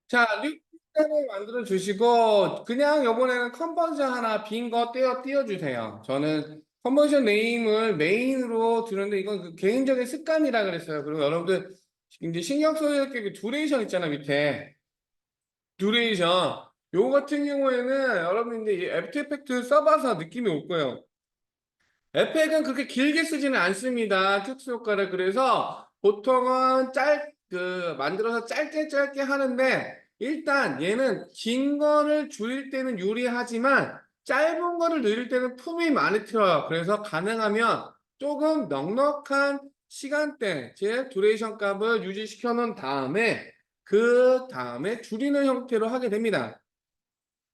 자, 뉴스를 만들어 주시고 그냥 이번에는 컨버전 하나 빈 거 띄워주세요. 저는 컨버전 네임을 메인으로 두는데 이건 그 개인적인 습관이라 그랬어요. 그리고 여러분들 이제 신경 써야 될 게 듀레이션 있잖아 밑에 듀레이션. 요거 같은 경우에는 여러분들 이제 애프터 이펙트 써봐서 느낌이 올 거예요. 에펙은 그렇게 길게 쓰지는 않습니다. 특수 효과를. 그래서 보통은 만들어서 짧게 짧게 하는데, 일단 얘는 긴 거를 줄일 때는 유리하지만, 짧은 거를 늘릴 때는 품이 많이 틀어요. 그래서 가능하면 조금 넉넉한 시간대, 제 듀레이션 값을 유지시켜 놓은 다음에, 그 다음에 줄이는 형태로 하게 됩니다.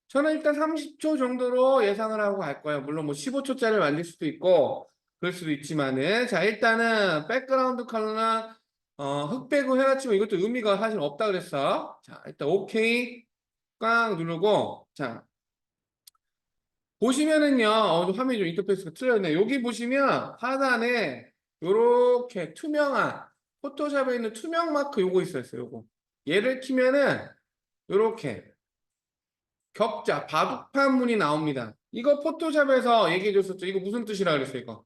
저는 일단 30초 정도로 예상을 하고 갈 거예요. 물론 뭐 15초짜리 만들 수도 있고 그럴 수도 있지만은. 자, 일단은 백그라운드 컬러는 흑백으로 해놨지만 이것도 의미가 사실 없다 그랬어. 자, 일단 오케이 꽉 누르고. 자, 보시면은요, 화면이 좀 인터페이스가 틀렸네. 여기 보시면 하단에 요렇게 투명한, 포토샵에 있는 투명 마크 요거 있어요. 요거 얘를 키면은 요렇게 격자, 바둑판문이 나옵니다. 이거 포토샵에서 얘기해 줬었죠. 이거 무슨 뜻이라 그랬어요, 이거?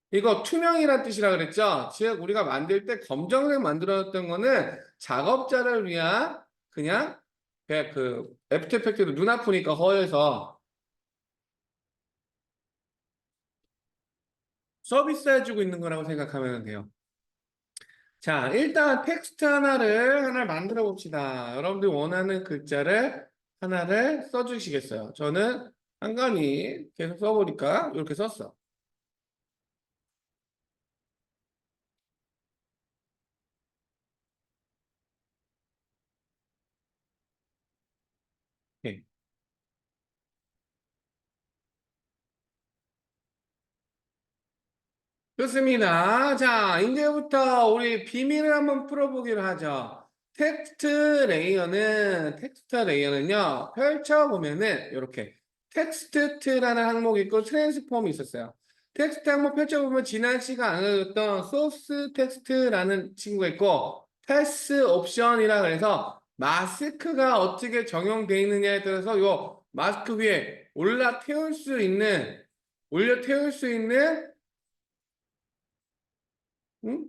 이거 투명이란 뜻이라 그랬죠? 즉, 우리가 만들 때 검정색 만들었던 거는 작업자를 위한 그냥 애프터 이펙트도 눈 아프니까 허해서 서비스 해주고 있는 거라고 생각하면 돼요. 자, 일단 텍스트 하나를 만들어 봅시다. 여러분들 원하는 글자를 하나를 써주시겠어요? 저는 한간히 계속 써보니까 이렇게 썼어. 오케이. 좋습니다. 자, 이제부터 우리 비밀을 한번 풀어보기로 하죠. 텍스트 레이어는요, 펼쳐보면은, 이렇게, 텍스트라는 항목이 있고, 트랜스폼이 있었어요. 텍스트 항목 펼쳐보면, 지난 시간 안 알려줬던 소스 텍스트라는 친구가 있고, 패스 옵션이라 그래서, 마스크가 어떻게 적용되어 있느냐에 따라서, 요 마스크 위에 올려 태울 수 있는, 응?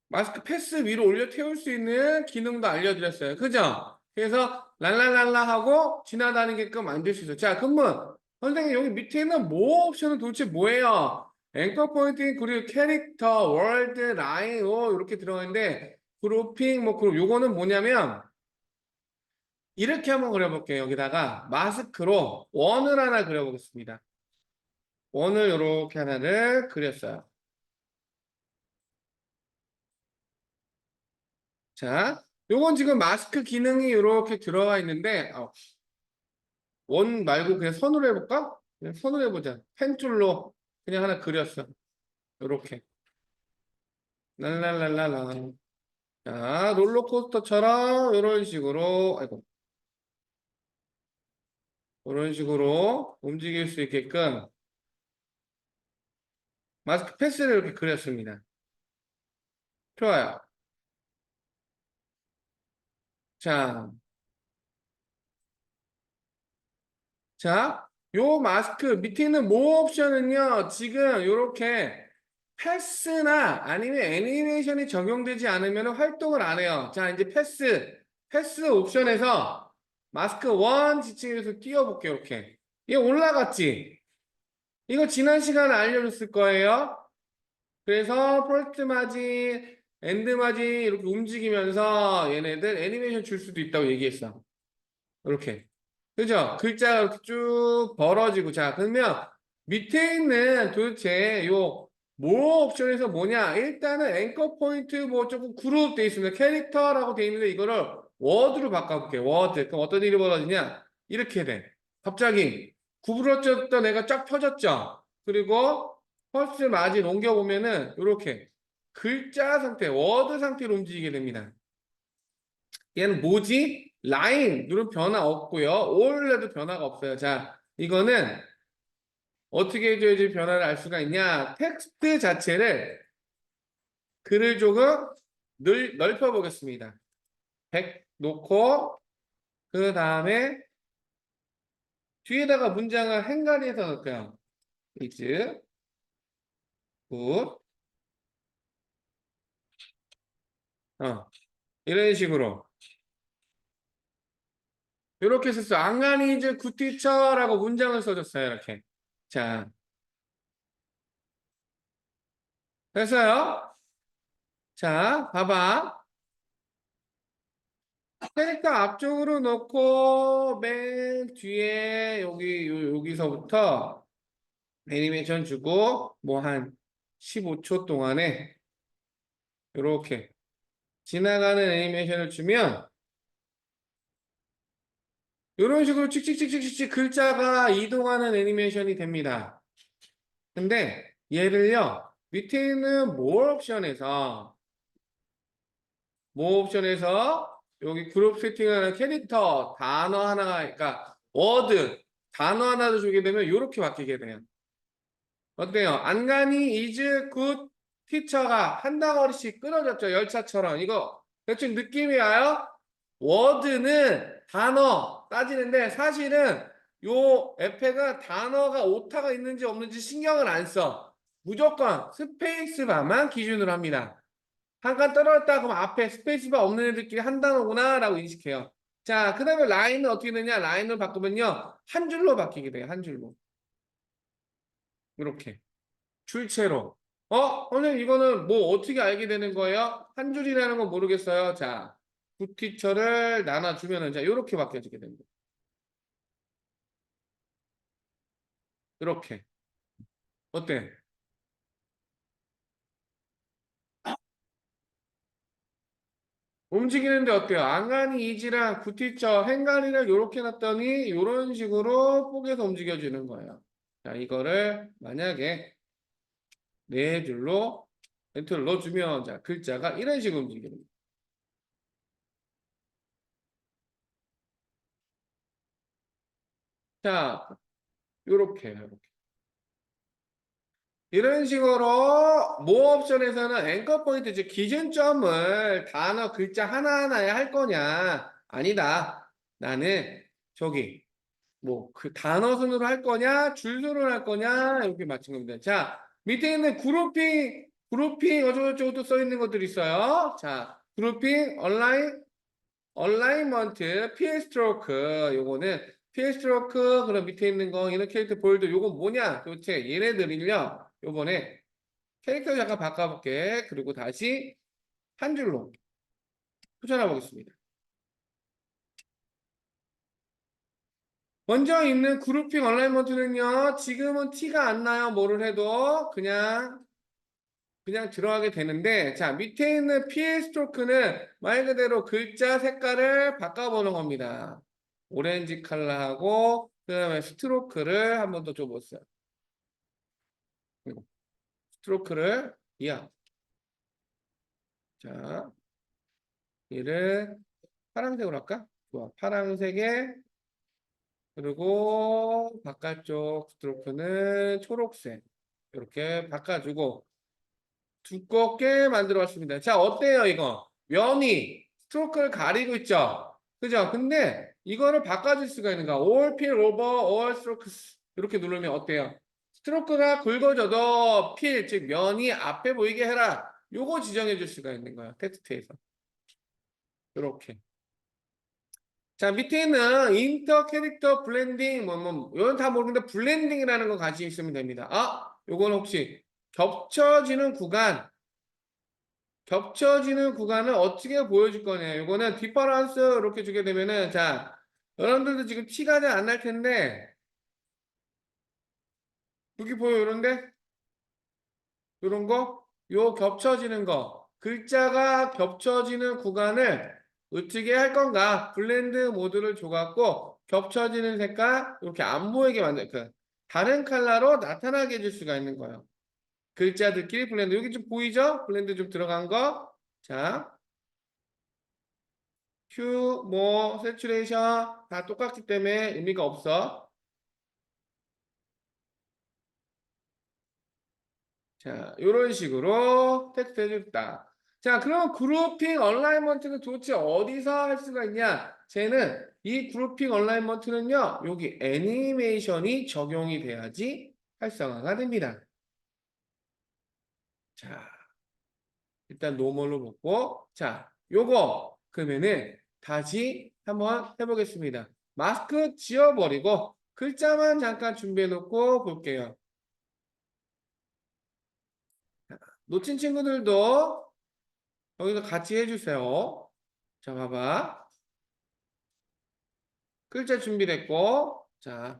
마스크 패스 위로 올려 태울 수 있는 기능도 알려드렸어요. 그죠? 그래서 랄랄랄라 하고 지나다니게끔 만들 수 있어요. 자, 그러면 선생님 여기 밑에 있는 뭐 옵션은 도대체 뭐예요? 앵커 포인팅 그리고 캐릭터, 월드, 라인, 이렇게 들어가는데 그룹핑 뭐 그룹 요거는 뭐냐면 이렇게 한번 그려볼게요. 여기다가 마스크로 원을 하나 그려보겠습니다. 원을 이렇게 하나를 그렸어요. 자, 요건 지금 마스크 기능이 이렇게 들어가 있는데 원 말고 그냥 선으로 해볼까? 그냥 선으로 해보자. 펜툴로 그냥 하나 그렸어. 요렇게. 랄랄랄랄라. 자, 롤러코스터처럼 이런 식으로, 아이고, 이런 식으로 움직일 수 있게끔 마스크 패스를 이렇게 그렸습니다. 좋아요. 자, 자, 요 마스크 밑에 있는 모 옵션은요, 지금 요렇게 패스나 아니면 애니메이션이 적용되지 않으면 활동을 안 해요. 자, 이제 패스 옵션에서 마스크 원 지층에서 띄워볼게요, 이렇게. 이게 올라갔지? 이거 지난 시간에 알려줬을 거예요. 그래서 펄트 마진, 엔드 마진 이렇게 움직이면서 얘네들 애니메이션 줄 수도 있다고 얘기했어. 이렇게. 그죠? 글자가 이렇게 쭉 벌어지고. 자, 그러면 밑에 있는 도대체 요 뭐 옵션에서 뭐냐? 일단은 앵커 포인트 뭐 조금 그룹 돼 있습니다. 캐릭터라고 돼 있는데 이거를 워드로 바꿔볼게요. 워드. 그럼 어떤 일이 벌어지냐? 이렇게 돼. 갑자기 구부러졌던 애가 쫙 펴졌죠? 그리고 펄스 마진 옮겨보면은 이렇게 글자 상태, 워드 상태로 움직이게 됩니다. 얘는 뭐지? 라인 누른 변화 없고요. 올려도 변화가 없어요. 자, 이거는 어떻게 해줘야지 변화를 알 수가 있냐? 텍스트 자체를 글을 조금 넓혀 보겠습니다. 놓고 그 다음에 뒤에다가 문장을 행간이해서 넣을게요. is good. 이런 식으로. 이렇게 썼어요. 안간이 이제 굿티처라고 문장을 써줬어요. 이렇게. 자, 됐어요? 자, 봐봐. 캐릭터 앞쪽으로 놓고 맨 뒤에 여기서부터 애니메이션 주고 뭐 한 15초 동안에 이렇게 지나가는 애니메이션을 주면 이런 식으로 찍찍찍찍찍 글자가 이동하는 애니메이션이 됩니다. 근데 얘를요 밑에 있는 모 옵션에서 여기 그룹 세팅하는 캐릭터 단어 하나가 그러니까 워드 단어 하나를 주게 되면 이렇게 바뀌게 돼요. 어때요? 안간이 is good teacher가 한 덩어리씩 끊어졌죠. 열차처럼. 이거 대충 느낌이 와요? 워드는 단어 따지는데 사실은 요 에페가 단어가 오타가 있는지 없는지 신경을 안 써. 무조건 스페이스바만 기준으로 합니다. 한 칸 떨어졌다 그러면 앞에 스페이스바 없는 애들끼리 한 단어구나 라고 인식해요. 자, 그 다음에 라인은 어떻게 되냐? 라인을 바꾸면요. 한 줄로 바뀌게 돼요. 한 줄로. 이렇게. 줄체로. 선생님 이거는 뭐 어떻게 알게 되는 거예요? 한 줄이라는 건 모르겠어요. 자, 굿티처를 나눠주면은 자, 이렇게 바뀌어지게 됩니다. 이렇게. 어때? 움직이는데 어때요? 안간이 이지랑 굿티처, 행간이를 이렇게 놨더니 이런 식으로 뽀개서 움직여지는 거예요. 자, 이거를 만약에 네 줄로 엔터를 넣어주면 자, 글자가 이런 식으로 움직입니다. 자, 요렇게. 이런 식으로 모 옵션에서는 앵커 포인트, 즉 기준점을 단어 글자 하나하나에 할 거냐? 아니다. 나는 저기 뭐 그 단어 순으로 할 거냐? 줄 순으로 할 거냐? 이렇게 맞춘 겁니다. 자, 밑에 있는 그룹핑 어쩌고저쩌고 써 있는 것들이 있어요. 자, 그룹핑, 얼라이먼트, 피해 스트로크 요거는 피해 스트로크 그럼 밑에 있는 거 얘는 캐릭터 볼드 요건 뭐냐? 도대체 얘네들을요. 요번에 캐릭터 잠깐 바꿔볼게. 그리고 다시 한 줄로 표현해 보겠습니다. 먼저 있는 그룹핑 얼라이먼트는요. 지금은 티가 안 나요. 뭐를 해도 그냥 들어가게 되는데 자 밑에 있는 PA 스트로크는 말 그대로 글자 색깔을 바꿔보는 겁니다. 오렌지 컬러하고 그 다음에 스트로크를 한 번 더 줘보세요. 스트로크를 이하. 자 얘를 파란색으로 할까? 좋아. 파란색에 그리고 바깥쪽 스트로크는 초록색 이렇게 바꿔주고 두껍게 만들어 왔습니다. 자, 어때요, 이거? 면이 스트로크를 가리고 있죠? 그죠? 근데 이거를 바꿔줄 수가 있는가? All fill over all strokes. 이렇게 누르면 어때요? 스트로크가 굵어져도 필, 즉 면이 앞에 보이게 해라. 요거 지정해 줄 수가 있는 거야. 텍스트에서. 이렇게. 자, 밑에는 인터 캐릭터 블렌딩, 이건 다 모르는데 블렌딩이라는 거 같이 있으면 됩니다. 요건 혹시 겹쳐지는 구간을 어떻게 보여줄 거냐. 요거는 디퍼런스 이렇게 주게 되면은 자 여러분들도 지금 티가 잘 안 날 텐데 여기 보여 요런데 요런 거 요 겹쳐지는 거 글자가 겹쳐지는 구간을 어떻게 할 건가 블렌드 모드를 줘갖고 겹쳐지는 색깔 이렇게 안 보이게 만들 그 다른 컬러로 나타나게 해줄 수가 있는 거예요. 글자들끼리 블렌드 여기 좀 보이죠? 블렌드 좀 들어간 거. 자 큐, 뭐, 세츄레이션 다 똑같기 때문에 의미가 없어. 자, 이런 식으로 텍스트 해줬다. 자, 그럼 그룹핑 얼라이먼트는 도대체 어디서 할 수가 있냐? 쟤는 이 그룹핑 얼라이먼트는요, 여기 애니메이션이 적용이 돼야지 활성화가 됩니다. 자, 일단 노멀로 먹고, 자, 요거 그러면은 다시 한번 해보겠습니다. 마스크 지워버리고 글자만 잠깐 준비해 놓고 볼게요. 놓친 친구들도 여기서 같이 해주세요. 자, 봐봐. 글자 준비됐고, 자,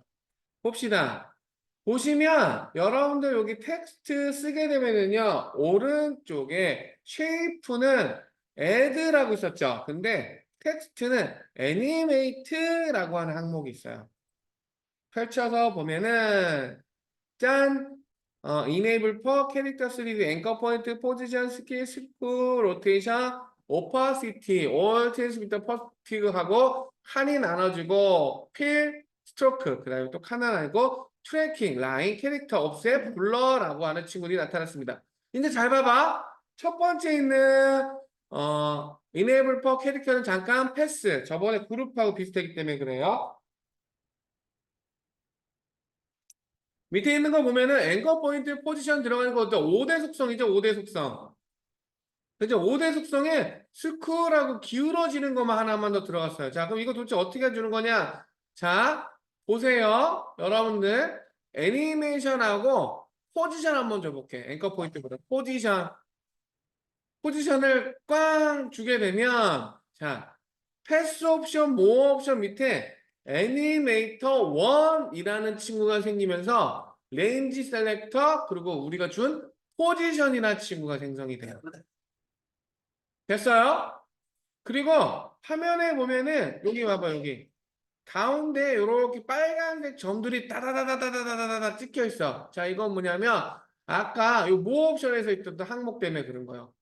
봅시다. 보시면 여러분들 여기 텍스트 쓰게 되면은요, 오른쪽에 쉐이프는 add라고 있었죠. 근데 텍스트는 animate라고 하는 항목이 있어요. 펼쳐서 보면은 짠! enable for character 3D anchor point position scale scope rotation opacity all change with the perspective 하고 칸이 나눠지고 fill stroke 그 다음에 또 칸 하나 나고 트래킹 라인 캐릭터 offset 블러라고 하는 친구들이 나타났습니다. 이제 잘 봐봐. 첫 번째 있는 enable for character는 잠깐 패스 저번에 그룹하고 비슷했기 때문에 그래요. 밑에 있는 거 보면은 앵커 포인트 포지션 들어가는 것도 5대 속성이죠. 5대 속성. 그죠? 5대 속성에 스크롤하고 기울어지는 것만 하나만 더 들어갔어요. 자, 그럼 이거 도대체 어떻게 해주는 거냐? 자, 보세요. 여러분들 애니메이션하고 포지션 한번 줘볼게. 앵커 포인트보다 포지션. 포지션을 꽝 주게 되면 자, 패스 옵션, 모어 옵션 밑에 애니메이터 1이라는 친구가 생기면서 레인지 셀렉터 그리고 우리가 준 포지션이라는 친구가 생성이 돼요. 됐어요? 그리고 화면에 보면은 여기 봐봐 여기 가운데 이렇게 빨간색 점들이 따다다다다다다다 찍혀 있어. 자, 이건 뭐냐면 아까 요 모어 옵션에서 있던 항목 때문에 그런 거예요.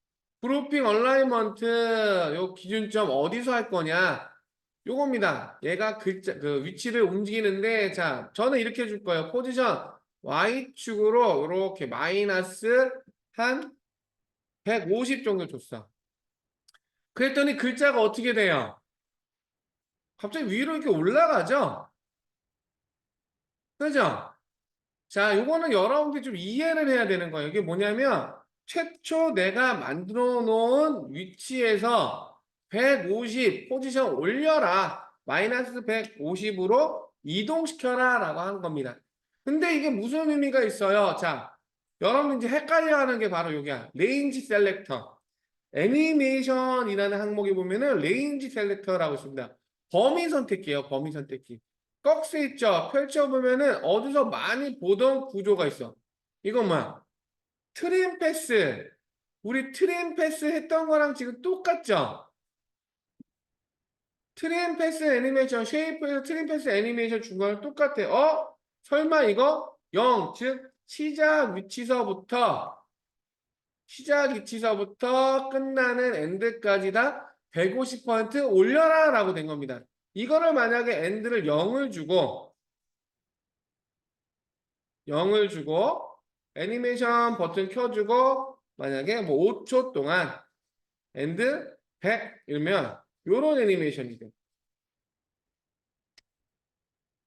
그룹핑 얼라이먼트 요 기준점 어디서 할 거냐? 요겁니다. 얘가 글자 그 위치를 움직이는데 자, 저는 이렇게 줄 거예요. 포지션 Y축으로 이렇게 마이너스 한 150 정도 줬어. 그랬더니 글자가 어떻게 돼요? 갑자기 위로 이렇게 올라가죠? 그죠? 자, 요거는 여러분들이 좀 이해를 해야 되는 거예요. 이게 뭐냐면 최초 내가 만들어 놓은 위치에서 150 포지션 올려라. 마이너스 150으로 이동시켜라 라고 하는 겁니다. 근데 이게 무슨 의미가 있어요? 자, 여러분 이제 헷갈려 하는 게 바로 여기야. 레인지 셀렉터. 애니메이션이라는 항목에 보면은 레인지 셀렉터라고 있습니다. 범위 선택기예요. 범위 선택기. 꺽스 있죠. 펼쳐보면은 어디서 많이 보던 구조가 있어. 이건 뭐야? 트림 패스. 우리 트림 패스 했던 거랑 지금 똑같죠? 트림 패스 애니메이션, 쉐이프에서 트림 패스 애니메이션 준 거랑 똑같아. 설마 이거 0, 즉 시작 위치서부터 끝나는 엔드까지 다 150% 올려라 라고 된 겁니다. 이거를 만약에 엔드를 0을 주고 애니메이션 버튼 켜주고 만약에 뭐 5초 동안 엔드 100 이러면 요런 애니메이션이 돼.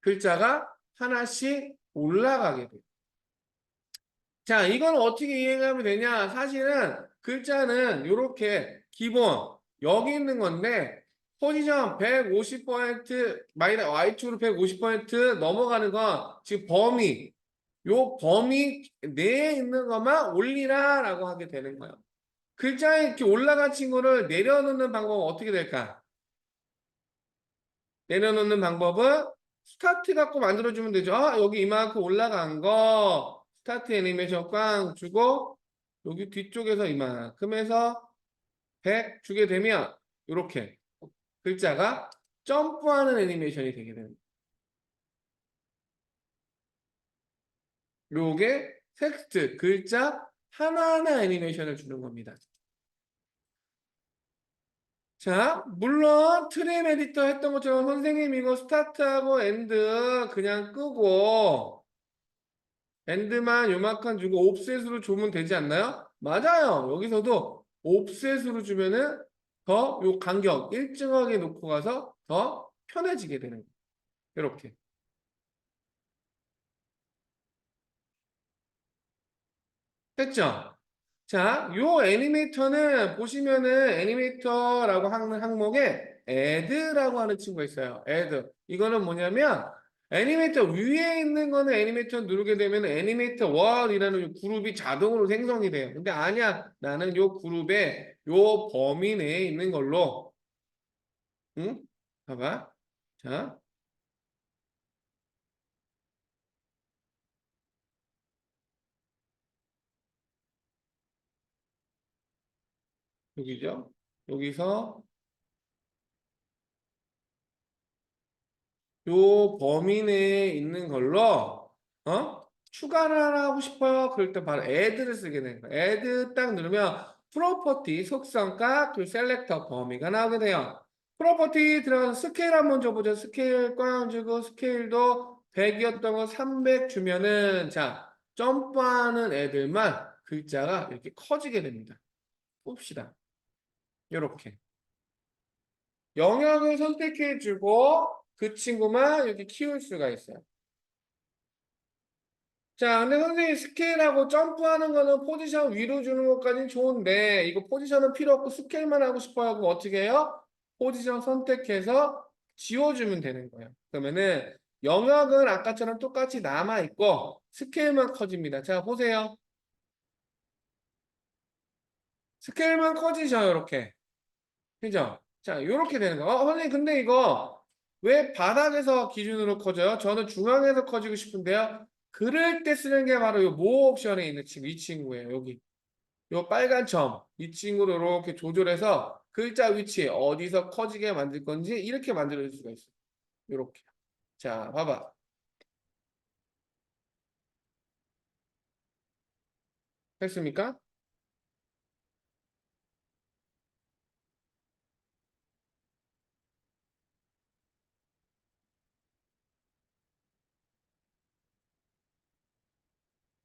글자가 하나씩 올라가게 돼. 자, 이건 어떻게 이해하면 되냐? 사실은 글자는 이렇게 기본 여기 있는 건데 포지션 150% 마이너스 Y축으로 150% 넘어가는 건 지금 요 범위 내에 있는 것만 올리라 라고 하게 되는 거예요. 글자에 이렇게 올라간 친구를 내려놓는 방법은 어떻게 될까? 내려놓는 방법은 스타트 갖고 만들어주면 되죠. 여기 이만큼 올라간 거 스타트 애니메이션 꽝 주고 여기 뒤쪽에서 이만큼 해서 100 주게 되면 이렇게 글자가 점프하는 애니메이션이 되게 됩니다. 요게 텍스트 글자 하나하나 애니메이션을 주는 겁니다. 자, 물론 트림 에디터 했던 것처럼 선생님 이거 스타트하고 엔드 그냥 끄고 엔드만 요만큼 주고 옵셋으로 주면 되지 않나요? 맞아요. 여기서도 옵셋으로 주면은 더 요 간격 일정하게 놓고 가서 더 편해지게 되는 거예요. 이렇게. 됐죠? 자, 요 애니메이터는 보시면은 애니메이터라고 하는 항목에 애드라고 하는 친구가 있어요. 애드. 이거는 뭐냐면 애니메이터 위에 있는 거는 애니메이터 누르게 되면 애니메이터 1이라는 그룹이 자동으로 생성이 돼요. 근데 아니야. 나는 요 그룹에 요 범위 내에 있는 걸로 응? 봐봐. 자, 여기죠. 여기서 요 범위 내에 있는 걸로 추가를 하고 싶어요. 그럴 때 바로 add를 쓰게 되는 거예요. add 딱 누르면 프로퍼티 속성값 그 셀렉터 범위가 나오게 돼요. 프로퍼티 들어가서 스케일 한번 줘보죠. 스케일 꽝 주고 스케일도 100이었던 거 300 주면은 자 점프하는 애들만 글자가 이렇게 커지게 됩니다. 봅시다. 요렇게 영역을 선택해주고 그 친구만 이렇게 키울 수가 있어요. 자, 근데 선생님 스케일하고 점프하는 거는 포지션 위로 주는 것까지는 좋은데 이거 포지션은 필요 없고 스케일만 하고 싶어요. 그럼 어떻게 해요? 포지션 선택해서 지워주면 되는 거예요. 그러면은 영역은 아까처럼 똑같이 남아있고 스케일만 커집니다. 자, 보세요. 스케일만 커지셔요, 이렇게. 그죠? 자, 이렇게 되는 거. 선생님, 근데 이거 왜 바닥에서 기준으로 커져요? 저는 중앙에서 커지고 싶은데요. 그럴 때 쓰는 게 바로 이 모 옵션에 있는 친구, 이 친구예요. 여기. 요 빨간 점. 이 친구를 이렇게 조절해서 글자 위치 어디서 커지게 만들 건지 이렇게 만들어 줄 수가 있어요. 이렇게. 자, 봐봐. 했습니까?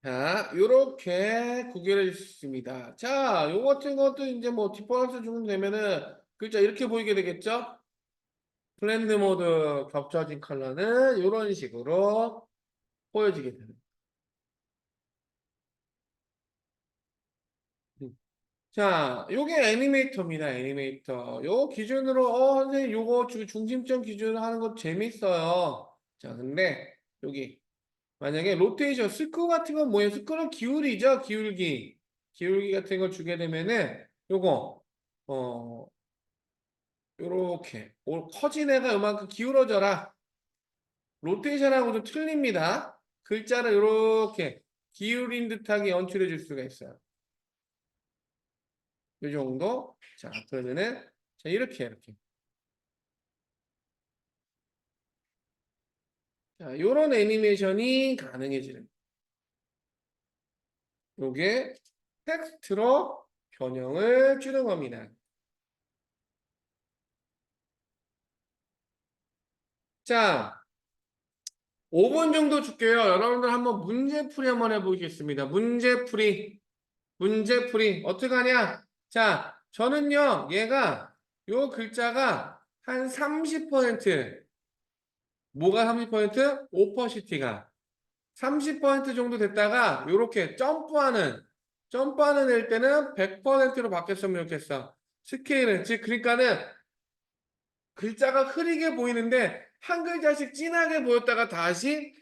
자, 요렇게 구별해 줄 수 있습니다. 자, 요 같은 것도 이제 뭐 디퍼런스 주면 되면은 글자 이렇게 보이게 되겠죠? 블렌드 모드 겹쳐진 컬러는 이런 식으로 보여지게 됩니다. 자, 요게 애니메이터입니다. 애니메이터. 요 기준으로 선생님 요거 중심점 기준으로 하는 거 재밌어요. 자, 근데 여기 만약에 로테이션 스크 같은 건 뭐예요? 스크는 기울이죠. 기울기. 기울기 같은 거 주게 되면은 요거 어 요렇게 커진 애가 요만큼 기울어져라. 로테이션하고 좀 틀립니다. 글자를 이렇게 기울인 듯하게 연출해 줄 수가 있어요. 이 정도. 자, 그러면은 자, 이렇게. 자, 요런 애니메이션이 가능해지는. 요게 텍스트로 변형을 주는 겁니다. 자, 5분 정도 줄게요. 여러분들 한번 문제풀이 한번 해보겠습니다. 문제풀이. 문제풀이. 어떻게 하냐? 자, 저는요, 얘가 요 글자가 한 30%, 뭐가 30%? 오퍼시티가 30% 정도 됐다가 요렇게 점프하는 일 때는 100%로 바뀌었으면 좋겠어. 스케일은 즉 그러니까는 글자가 흐리게 보이는데 한 글자씩 진하게 보였다가 다시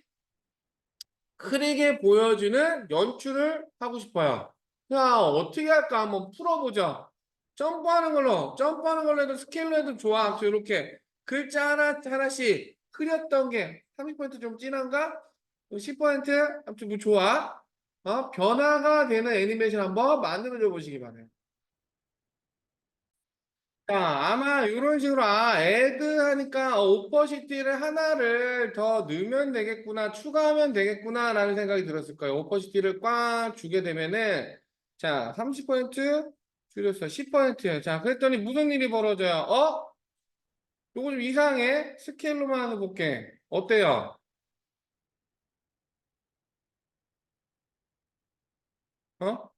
흐리게 보여주는 연출을 하고 싶어요. 자, 어떻게 할까 한번 풀어보자. 점프하는 걸로 해도 스케일로 해도 좋아. 그래서 이렇게 글자 하나씩 흐렸던 게 30%좀 진한가? 10% 아무튼 뭐 좋아. 변화가 되는 애니메이션 한번 만들어줘 보시기 바래요. 자, 아마 이런 식으로 애드 하니까 오퍼시티를 하나를 더 넣으면 되겠구나, 추가하면 되겠구나라는 생각이 들었을 거예요. 오퍼시티를 꽉 주게 되면은 자, 30% 줄였어. 10%예요. 자, 그랬더니 무슨 일이 벌어져요? 요거 좀 이상해. 스케일로만 해서 볼게. 어때요? 어?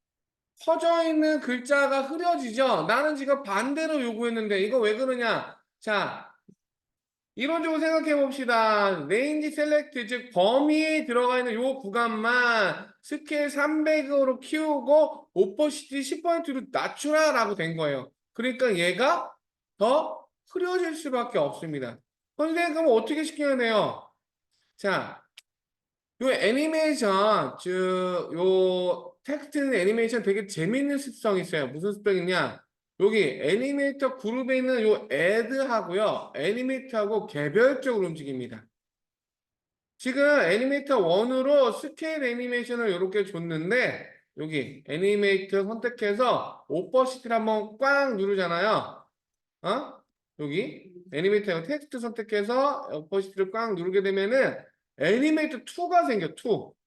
퍼져 있는 글자가 흐려지죠? 나는 지금 반대로 요구했는데 이거 왜 그러냐? 자, 이론적으로 생각해 봅시다. 레인지 셀렉트, 즉 범위에 들어가 있는 요 구간만 스케일 300으로 키우고 오퍼시티 10%로 낮추라라고 된 거예요. 그러니까 얘가 더 흐려질 수밖에 없습니다. 선생님 그럼 어떻게 시켜야 돼요? 자, 요 애니메이션, 즉, 요 텍스트 애니메이션 되게 재밌는 습성이 있어요. 무슨 습성이냐? 여기 애니메이터 그룹에 있는 요 애드하고요. 애니메이터하고 개별적으로 움직입니다. 지금 애니메이터 1으로 스케일 애니메이션을 이렇게 줬는데 여기 애니메이터 선택해서 오퍼시티를 한번 꽉 누르잖아요. 어? 여기 애니메이터 텍스트 선택해서 오퍼시티를 꽉 누르게 되면은 애니메이터 2가 생겨. 2.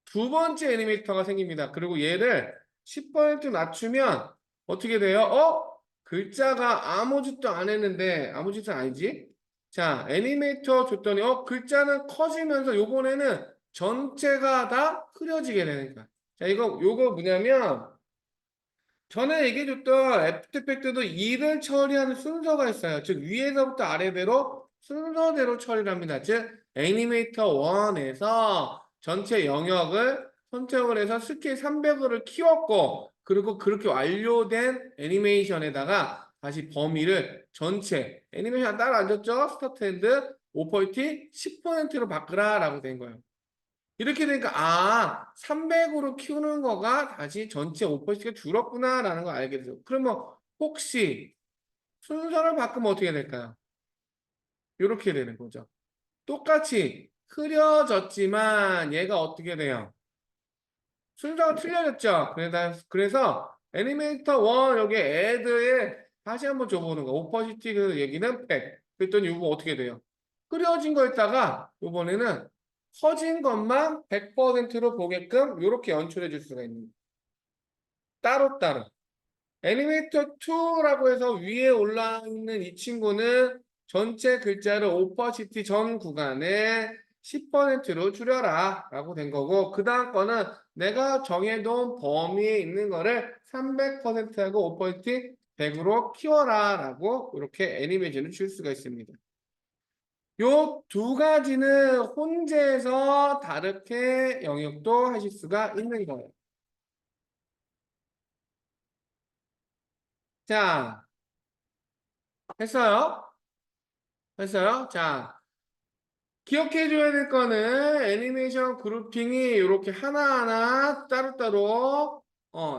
두 번째 애니메이터가 생깁니다. 그리고 얘를 10% 낮추면 어떻게 돼요? 글자가 아무 짓도 안 했는데 아무 짓은 아니지? 자, 애니메이터 줬더니 글자는 커지면서 요번에는 전체가 다 흐려지게 되는 거야. 자, 요거 뭐냐면 전에 얘기해줬던 애프터 이펙트도 일을 처리하는 순서가 있어요. 즉 위에서부터 아래대로 순서대로 처리를 합니다. 즉 애니메이터 1에서 전체 영역을 선택을 해서 스케일 300을 키웠고 그리고 그렇게 완료된 애니메이션에다가 다시 범위를 전체 애니메이션 따로 앉았죠? 스타트 핸드 5포인트 10%로 바꾸라 라고 된 거예요. 이렇게 되니까 300으로 키우는 거가 다시 전체 5%가 줄었구나라는 걸 알게 되죠. 그러면 혹시 순서를 바꾸면 어떻게 될까요? 이렇게 되는 거죠. 똑같이 흐려졌지만 얘가 어떻게 돼요? 순서가 틀려졌죠. 그래서 애니메이터 1 여기 애드에 다시 한번 줘보는 거. 오퍼시티 그 얘기는 100. 그랬더니 이거 어떻게 돼요? 흐려진 거였다가 이번에는 커진 것만 100%로 보게끔 이렇게 연출해 줄 수가 있는 거예요. 따로따로. 애니메이터 2라고 해서 위에 올라 있는 이 친구는 전체 글자를 오퍼시티 전 구간에 10%로 줄여라 라고 된 거고 그 다음 거는 내가 정해놓은 범위에 있는 거를 300%하고 오퍼시티 100으로 키워라 라고 이렇게 애니메이션을 줄 수가 있습니다. 요 두 가지는 혼재해서 다르게 영역도 하실 수가 있는 거예요. 자, 했어요? 했어요? 자, 기억해 줘야 될 거는 애니메이션 그룹핑이 이렇게 하나하나 따로따로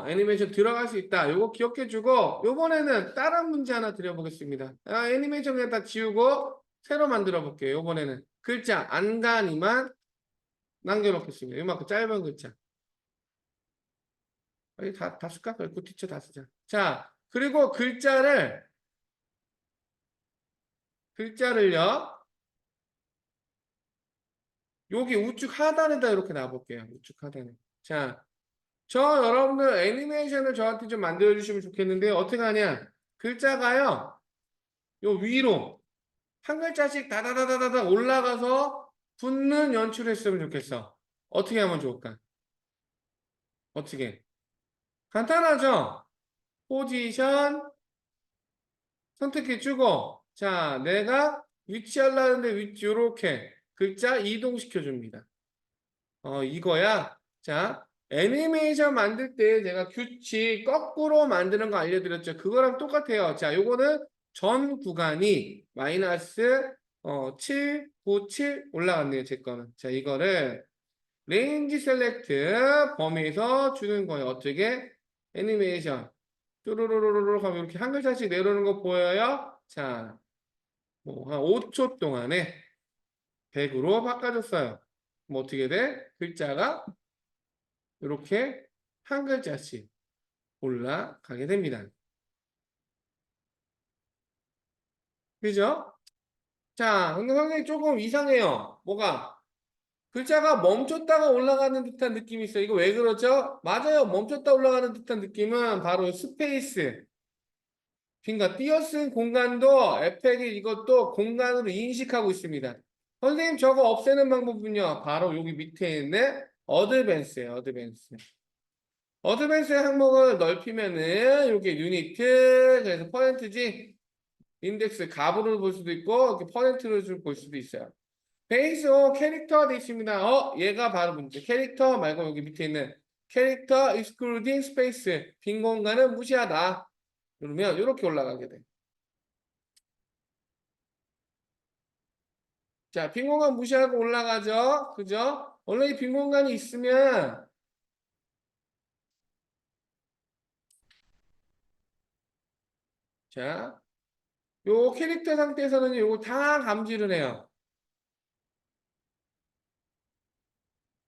애니메이션 들어갈 수 있다. 요거 기억해 주고 요번에는 다른 문제 하나 드려보겠습니다. 애니메이션 그냥 다 지우고 새로 만들어 볼게요. 요번에는 글자 안간이만 남겨놓겠습니다. 요만큼 짧은 글자. 다 쓸까? 굿티처 다 쓰자. 자, 그리고 글자를요. 여기 우측 하단에다 이렇게 놔볼게요. 우측 하단에. 자, 여러분들 애니메이션을 저한테 좀 만들어 주시면 좋겠는데 어떻게 하냐? 글자가요. 요 위로 한 글자씩 다다다다다 올라가서 붙는 연출했으면 좋겠어. 어떻게 하면 좋을까? 어떻게? 간단하죠? 포지션 선택해 주고 자, 내가 위치하려는데 위치 요렇게 글자 이동시켜 줍니다. 이거야. 자, 애니메이션 만들 때 제가 규칙 거꾸로 만드는 거 알려드렸죠. 그거랑 똑같아요. 자, 요거는 전 구간이 마이너스 7, 9, 7 올라갔네요. 제 거는. 자, 이거를 레인지 셀렉트 범위에서 주는 거예요. 어떻게? 애니메이션. 뚜루루루루루 하면 이렇게 한 글자씩 내려오는 거 보여요? 자, 뭐 한 5초 동안에 100으로 바꿔줬어요. 뭐 어떻게 돼? 글자가 이렇게 한 글자씩 올라가게 됩니다. 그죠? 자, 근데 선생님 조금 이상해요. 뭐가? 글자가 멈췄다가 올라가는 듯한 느낌이 있어요. 이거 왜 그러죠? 맞아요. 멈췄다 올라가는 듯한 느낌은 바로 스페이스. 그러니까 띄어쓴 공간도 에펙이 이것도 공간으로 인식하고 있습니다. 선생님 저거 없애는 방법은요. 바로 여기 밑에 있는 어드밴스예요. 어드밴스. 어드밴스 항목을 넓히면은 이렇게 유니트, 그래서 퍼센트지, 인덱스 값으로 볼 수도 있고 이렇게 퍼센트로 볼 수도 있어요. 베이스 캐릭터가 되어 있습니다. 얘가 바로 문제. 캐릭터 말고 여기 밑에 있는 캐릭터 excluding space 빈 공간은 무시하다. 그러면 이렇게 올라가게 돼. 자, 빈 공간 무시하고 올라가죠. 그죠? 원래 이 빈 공간이 있으면 자, 요 캐릭터 상태에서는 요거 다 감지를 해요.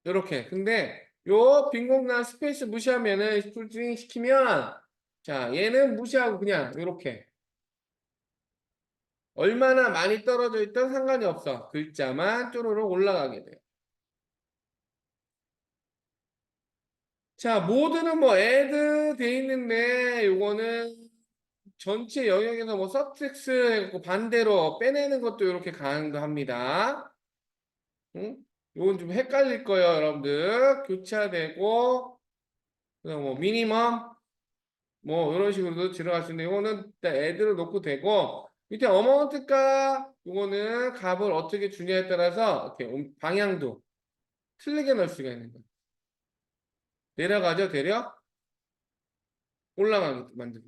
요렇게. 근데 요 빈 공간 스페이스 무시하면은 스프링 시키면 자, 얘는 무시하고 그냥 요렇게 얼마나 많이 떨어져 있든 상관이 없어. 글자만 쪼르륵 올라가게 돼요. 자, 모드는 뭐 add 돼 있는데 요거는 전체 영역에서 뭐 서텍스 해갖고 반대로 빼내는 것도 이렇게 가능합니다. 응? 요건 좀 헷갈릴 거예요, 여러분들. 교차되고 그다음 뭐 미니멈 뭐 이런 식으로도 들어갈 수 있는데 이거는 일단 add를 놓고 되고 밑에 어마운트가 요거는 값을 어떻게 주냐에 따라서 이렇게 방향도 틀리게 넣을 수가 있는 거예요. 내려가죠, 대략 올라가게 만들고.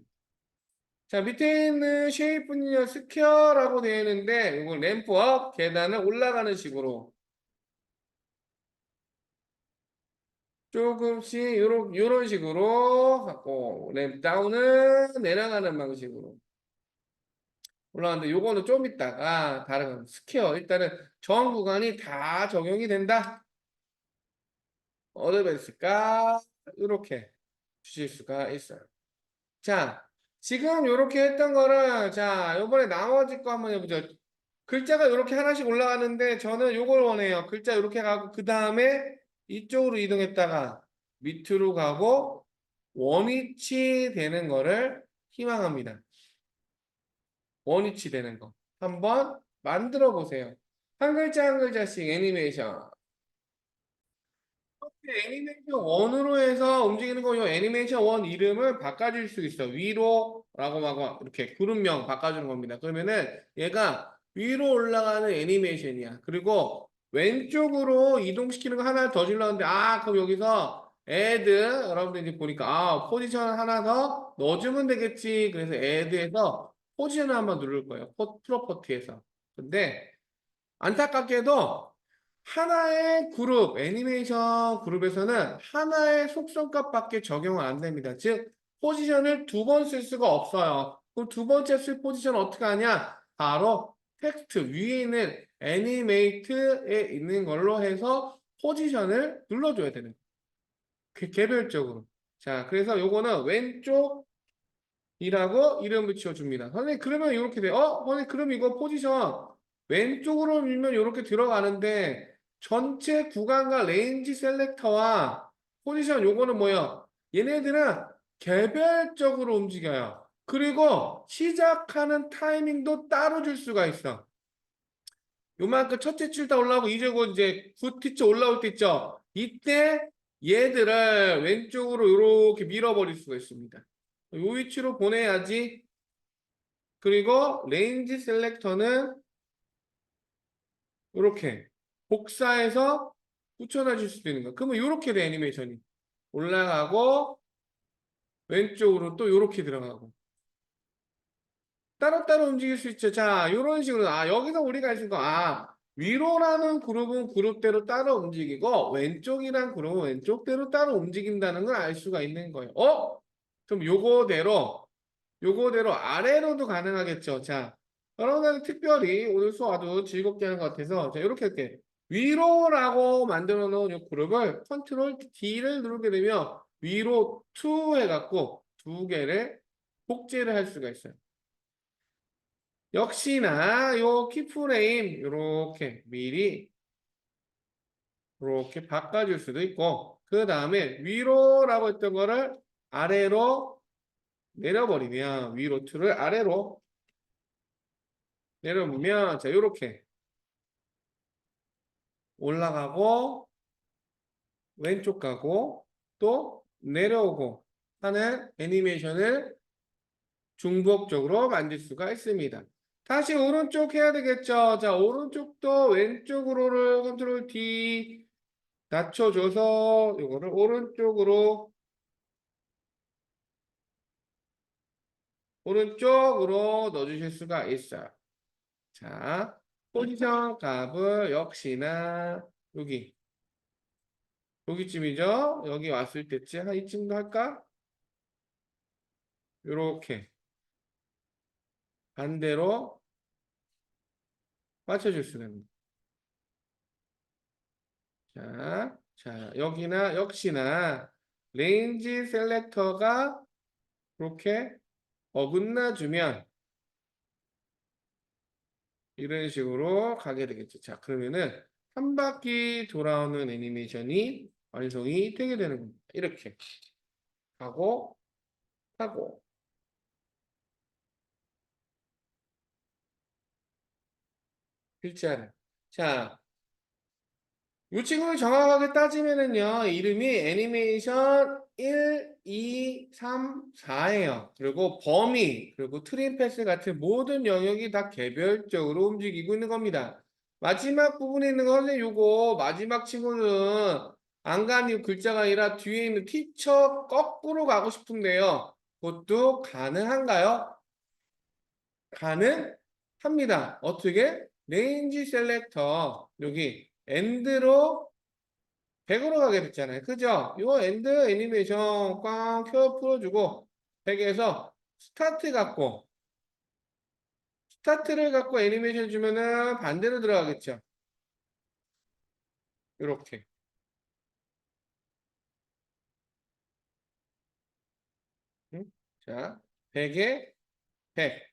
자, 밑에 있는 쉐이프는요, 스퀘어라고 되어 있는데, 이건 램프업, 계단을 올라가는 식으로 조금씩 요런 식으로 갖고, 램프 다운은 내려가는 방식으로 올라가는데, 요거는 좀 이따가 다른 스퀘어, 일단은 전 구간이 다 적용이 된다. 어드밴스가 이렇게 주실 수가 있어요. 자, 지금 이렇게 했던 거를 자, 요번에 나머지 거 한번 해보죠. 글자가 이렇게 하나씩 올라가는데 저는 요걸 원해요. 글자 이렇게 가고 그 다음에 이쪽으로 이동했다가 밑으로 가고 원위치 되는 거를 희망합니다. 원위치 되는 거. 한번 만들어 보세요. 한 글자 한 글자씩 애니메이션. 애니메이션 원으로 해서 움직이는 거, 이 애니메이션 원 이름을 바꿔줄 수 있어. 위로라고 하고 이렇게 그룹명 바꿔주는 겁니다. 그러면은 얘가 위로 올라가는 애니메이션이야. 그리고 왼쪽으로 이동시키는 거 하나 더 질렀는데, 그럼 여기서 add, 여러분들 이제 보니까, 포지션 하나 더 넣어주면 되겠지. 그래서 add에서 포지션을 한번 누를 거예요. 프로퍼티에서. 근데 안타깝게도 하나의 그룹, 애니메이션 그룹에서는 하나의 속성값밖에 적용은 안 됩니다. 즉, 포지션을 두 번 쓸 수가 없어요. 그럼 두 번째 쓸 포지션 어떻게 하냐? 바로 텍스트 위에 있는 애니메이트에 있는 걸로 해서 포지션을 눌러줘야 되는 거예요. 개별적으로. 자, 그래서 요거는 왼쪽 이라고 이름 붙여줍니다. 선생님, 그러면 이렇게 돼. 선생님, 그럼 이거 포지션 왼쪽으로 밀면 이렇게 들어가는데 전체 구간과 레인지 셀렉터와 포지션 요거는 뭐야? 얘네들은 개별적으로 움직여요. 그리고 시작하는 타이밍도 따로 줄 수가 있어. 요만큼 첫째 줄다 올라오고 이제 굿티처 올라올 때 있죠? 이때 얘들을 왼쪽으로 이렇게 밀어버릴 수가 있습니다. 요 위치로 보내야지. 그리고 레인지 셀렉터는 이렇게 복사해서 붙여놔 줄 수도 있는 거야. 그러면 이렇게 돼, 애니메이션이. 올라가고 왼쪽으로 또 이렇게 들어가고 따로따로 움직일 수 있죠. 자, 이런 식으로 여기서 우리가 할 수 있는 거 위로라는 그룹은 그룹대로 따로 움직이고 왼쪽이란 그룹은 왼쪽대로 따로 움직인다는 걸 알 수가 있는 거예요. 그럼 요거대로 아래로도 가능하겠죠. 자, 여러분들 특별히 오늘 수업 아주 즐겁게 하는 것 같아서 자, 이렇게 할게. 위로라고 만들어 놓은 이 그룹을 컨트롤 D를 누르게 되면 위로 2 해갖고 두 개를 복제를 할 수가 있어요. 역시나 요 키프레임 이렇게 미리 이렇게 바꿔줄 수도 있고 그 다음에 위로라고 했던 거를 아래로 내려버리면 위로 2를 아래로 내려보면 자 이렇게 올라가고 왼쪽 가고 또 내려오고 하는 애니메이션을 중복적으로 만들 수가 있습니다. 다시 오른쪽 해야 되겠죠. 자, 오른쪽도 왼쪽으로를 컨트롤 D 낮춰줘서 이거를 오른쪽으로 넣어주실 수가 있어요. 자, 포지션 값을 역시나 여기쯤이죠. 여기 왔을 때쯤 한 이쯤도 할까? 요렇게 반대로 맞춰줄 수가 있습니다. 자, 여기나 역시나 레인지 셀렉터가 이렇게 어긋나주면 이런 식으로 가게 되겠죠. 자, 그러면은 한 바퀴 돌아오는 애니메이션이 완성이 되게 되는 겁니다. 이렇게 하고 하고 글자를. 자, 이 친구를 정확하게 따지면은요, 이름이 애니메이션 1, 2, 3, 4예요. 그리고 범위, 그리고 트림 패스 같은 모든 영역이 다 개별적으로 움직이고 있는 겁니다. 마지막 부분에 있는 거는 요거, 마지막 친구는 안간이 글자가 아니라 뒤에 있는 티처 거꾸로 가고 싶은데요. 그것도 가능한가요? 가능합니다. 어떻게? 레인지 셀렉터, 여기, 엔드로 100으로 가게 됐잖아요. 그죠? 요 엔드 애니메이션 꽝 켜 풀어주고 100에서 스타트를 갖고 애니메이션 주면은 반대로 들어가겠죠. 요렇게. 응? 자, 100에 100.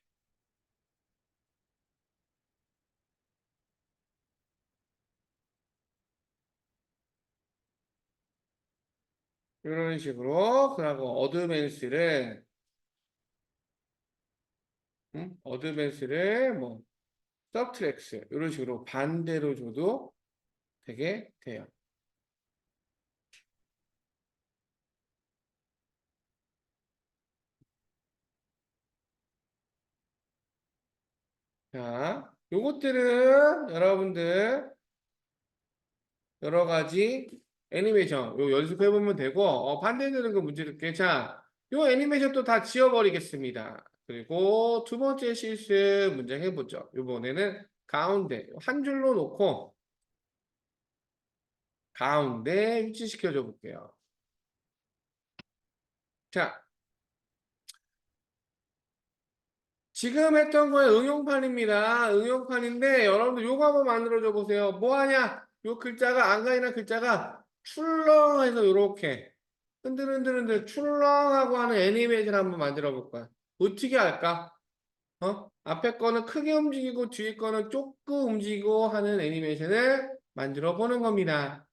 이런 식으로 그리고 어드밴스를 뭐 서브트랙스 이런 식으로 반대로 줘도 되게 돼요. 자, 요것들은 여러분들 여러 가지 애니메이션 요 연습해보면 되고 반대되는 거 문제 될게. 자, 요 애니메이션 또 다 지워버리겠습니다. 그리고 두 번째 실수 문제 해보죠. 이번에는 가운데 한 줄로 놓고 가운데 위치시켜 줘 볼게요. 자, 지금 했던 거에 응용판입니다. 응용판인데 여러분들 요거 한번 만들어 줘 보세요. 뭐 하냐? 요 글자가 안가이나 글자가 출렁해서 요렇게 흔들흔들흔들 출렁하고 하는 애니메이션 한번 만들어 볼 거야. 어떻게 할까? 앞에 거는 크게 움직이고 뒤에 거는 조금 움직이고 하는 애니메이션을 만들어 보는 겁니다.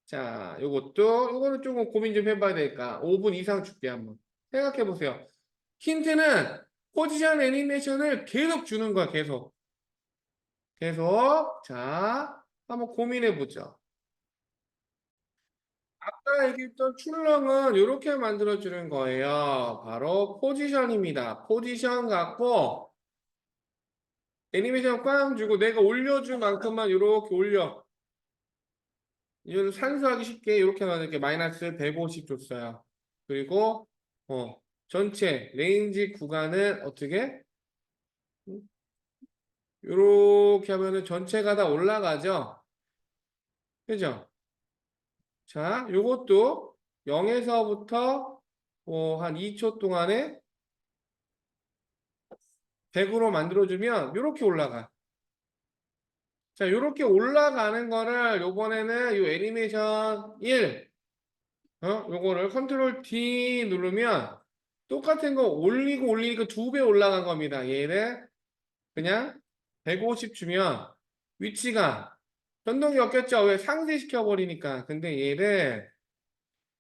자, 요거는 조금 고민 좀 해봐야 되니까 5분 이상 줄게 한번. 생각해 보세요. 힌트는 포지션 애니메이션을 계속 주는 거야, 계속. 계속. 자, 한번 고민해 보죠. 아까 얘기했던 출렁은 이렇게 만들어 주는 거예요. 바로 포지션입니다. 포지션 갖고 애니메이션 꽝 주고 내가 올려줄 만큼만 이렇게 올려. 이거는 산수하기 쉽게 이렇게 만들게 마이너스 150 줬어요. 그리고 전체 레인지 구간은 어떻게? 이렇게 하면은 전체가 다 올라가죠. 그죠? 자, 요것도 0에서부터 한 2초 동안에 100으로 만들어주면 이렇게 올라가. 자, 이렇게 올라가는 거를 요번에는 요 애니메이션 1, 요거를 컨트롤 D 누르면 똑같은 거 올리고 올리니까 2배 올라간 겁니다. 얘를 그냥 150 주면 위치가 변동이 없겠죠. 왜 상쇄시켜 버리니까. 근데 얘를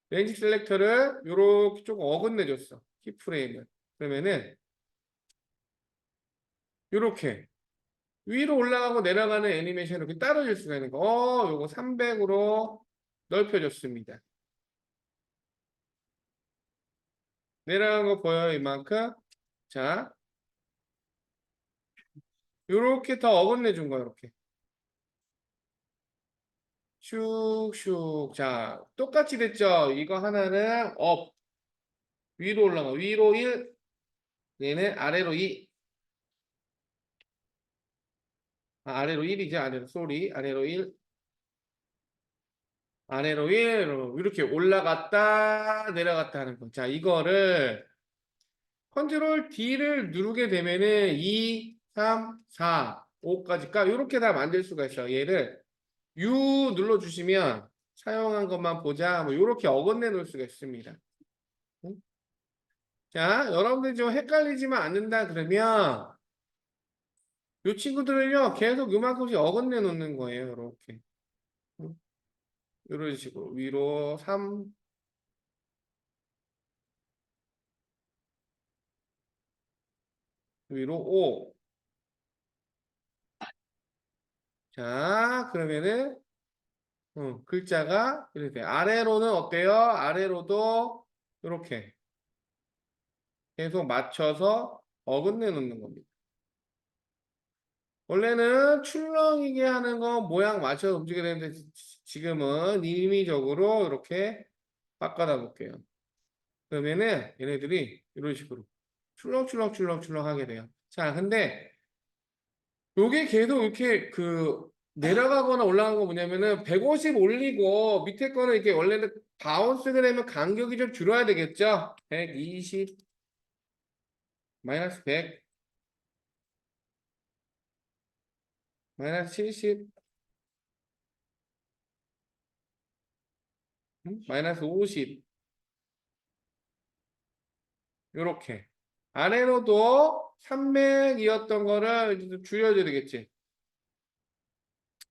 렌지 셀렉터를 요렇게 조금 어긋내줬어. 키프레임을. 그러면은 요렇게 위로 올라가고 내려가는 애니메이션 이렇게 따라줄 수가 있는 거. 요거 300으로 넓혀줬습니다. 내려간 거 보여요, 이만큼? 자, 요렇게 더 어긋내 준 거야, 이렇게. 슉슉. 자, 똑같이 됐죠? 이거 하나는 업, 위로 올라가. 위로 1, 얘는 아래로 2. 아, 아래로 1이죠, 아래로. 쏘리. 아래로 1, 아래로 1. 이렇게 올라갔다, 내려갔다 하는 거. 자, 이거를 컨트롤 D를 누르게 되면은 2, 3, 4, 5까지 까 이렇게 다 만들 수가 있어요. 얘를 U 눌러주시면 사용한 것만 보자. 뭐 이렇게 어긋내 놓을 수가 있습니다. 응? 자, 여러분들 좀 헷갈리지만 않는다 그러면 이 친구들을요 계속 요만큼씩 어긋내 놓는 거예요. 이렇게 응? 이런 식으로 위로 3, 위로 5. 자, 그러면은 글자가 이렇게 돼요. 아래로는 어때요? 아래로도 이렇게 계속 맞춰서 어긋내 놓는 겁니다. 원래는 출렁이게 하는 거 모양 맞춰서 움직여야 되는데 지금은 임의적으로 이렇게 바꿔다 볼게요. 그러면은 얘네들이 이런 식으로 출렁출렁출렁출렁 하게 돼요. 자, 근데 요게 계속 이렇게 내려가거나 올라간 거 뭐냐면은 150 올리고 밑에 거는 이렇게 원래는 바운스가 되면 간격이 좀 줄어야 되겠죠? 120 마이너스 100 마이너스 70 마이너스 50 요렇게 아래로도 300이었던 거를 이제 좀 줄여줘야 되겠지.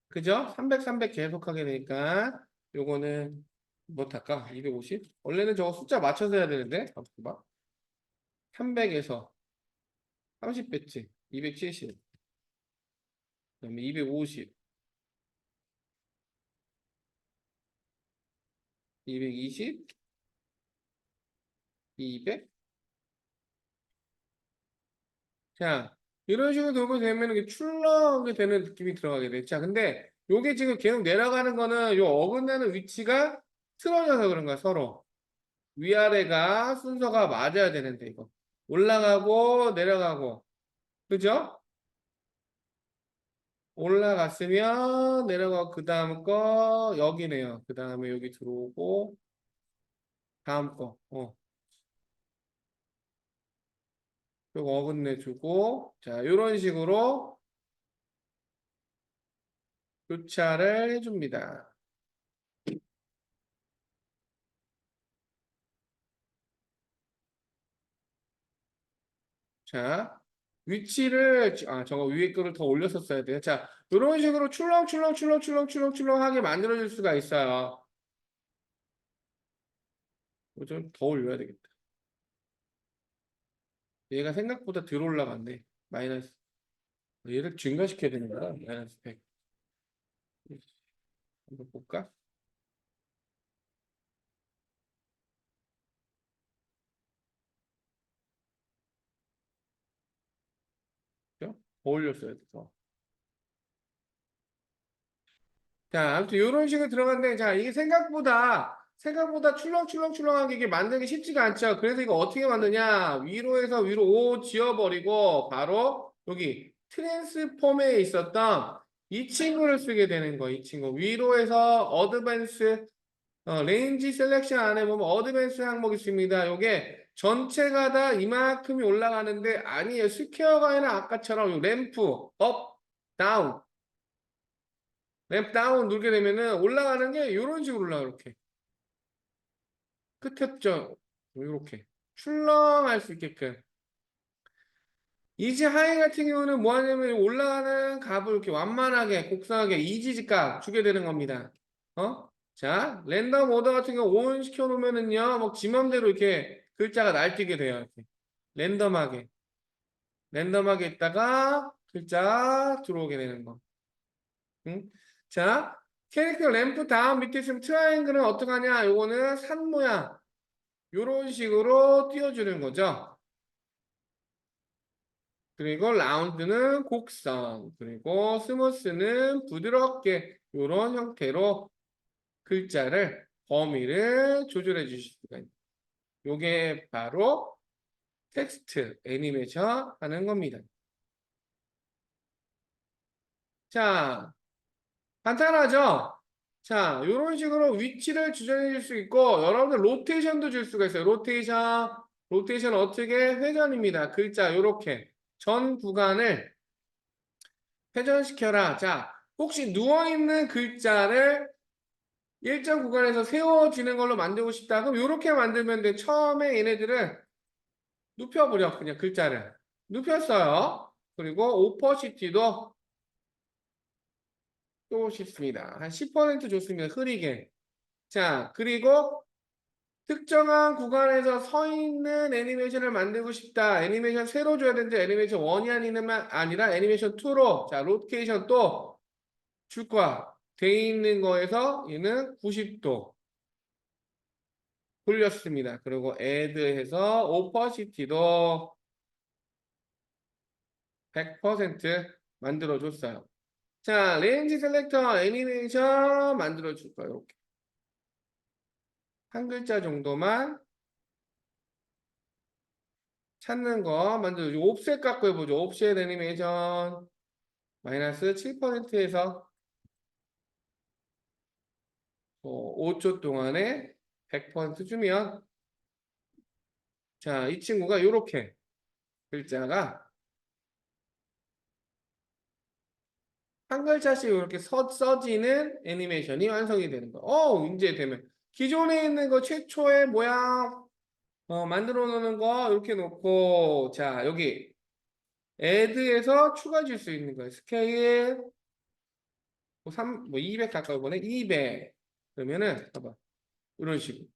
그죠? 300, 300 계속 하게 되니까 요거는 뭐 할까? 250? 원래는 저거 숫자 맞춰서 해야 되는데 봐봐. 300에서 30 뺐지. 270 그다음에 250 220 200 자, 이런 식으로 돌고 되면 이게 출렁이 되는 느낌이 들어가게 돼. 자, 근데 요게 지금 계속 내려가는 거는 요 어긋나는 위치가 틀어져서 그런 거야, 서로. 위아래가 순서가 맞아야 되는데, 이거. 올라가고, 내려가고. 그죠? 올라갔으면 내려가고, 그 다음 거, 여기네요. 그 다음에 여기 들어오고, 다음 거. 요거 어긋내주고, 자, 요런 식으로 교차를 해줍니다. 자, 위치를, 저거 위에 거를 더 올렸었어야 돼요. 자, 이런 식으로 출렁출렁출렁출렁출렁출렁하게 만들어줄 수가 있어요. 이거 좀 더 올려야 되겠다. 얘가 생각보다 덜 올라갔네. 마이너스. 얘를 증가시켜야 되는 거야. 마이너스 100. 한번 볼까? 그죠? 더 올렸어야 돼. 더. 자, 아무튼 이런 식으로 들어갔는데, 자, 이게 생각보다 출렁출렁출렁하게 이게 만들기 쉽지가 않죠. 그래서 이거 어떻게 만드냐? 위로에서 위로 5 지워버리고, 바로 여기 트랜스폼에 있었던 이 친구를 쓰게 되는 거, 이 친구. 위로에서 어드밴스, 레인지 셀렉션 안에 보면 어드밴스 항목이 있습니다. 요게 전체가 다 이만큼이 올라가는데, 아니에요. 스퀘어가 아니라 아까처럼 요 램프, 업, 다운. 램프 다운 누르게 되면은 올라가는 게 이런 식으로 올라가 이렇게 끝에 점 이렇게 출렁할 수 있게끔 이지 하이 같은 경우는 뭐 하냐면 올라가는 값을 이렇게 완만하게 곡선하게 이지값 주게 되는 겁니다. 자, 랜덤 오더 같은 경우 온 시켜 놓으면은요, 뭐 지맘대로 이렇게 글자가 날뛰게 돼요. 이렇게 랜덤하게 있다가 글자 들어오게 되는 거. 응? 자, 캐릭터 램프 다음 밑에 있으면 트라이앵글은 어떡하냐? 요거는 산 모양. 이런 식으로 띄워주는 거죠. 그리고 라운드는 곡선, 그리고 스무스는 부드럽게 이런 형태로 글자를 범위를 조절해 주실 수가 있습니다. 이게 바로 텍스트 애니메이션 하는 겁니다. 자, 간단하죠? 자, 이런 식으로 위치를 조정해 줄 수 있고 여러분들 로테이션도 줄 수가 있어요. 로테이션 어떻게? 회전입니다. 글자 이렇게 전 구간을 회전시켜라. 자, 혹시 누워있는 글자를 일정 구간에서 세워지는 걸로 만들고 싶다. 그럼 이렇게 만들면 돼. 처음에 얘네들은 눕혀버려. 그냥 글자를. 눕혔어요. 그리고 오퍼시티도 또 쉽습니다. 한 10% 좋습니다. 흐리게. 자, 그리고 특정한 구간에서 서 있는 애니메이션을 만들고 싶다. 애니메이션 새로 줘야 되는데 애니메이션 1이 아니라 애니메이션 2로 자, 로케이션 또 줄 거야. 돼 있는 거에서 얘는 90도 돌렸습니다. 그리고 애드해서 오퍼시티도 100% 만들어줬어요. 자, 레인지 셀렉터 애니메이션 만들어줄 거예요. 이렇게. 한 글자 정도만 찾는 거 만들어주고 옵셋 갖고 해보죠. 옵셋 애니메이션 마이너스 7%에서 5초 동안에 100% 주면 자, 이 친구가 이렇게 글자가 한 글자씩 이렇게 써지는 애니메이션이 완성이 되는 거. 이제 되면 기존에 있는 거 최초의 모양 만들어 놓는 거 이렇게 놓고 자, 여기 애드에서 추가 줄 수 있는 거예요. 스케일 뭐 200 가까이 보네. 200. 그러면은 봐봐. 이런 식으로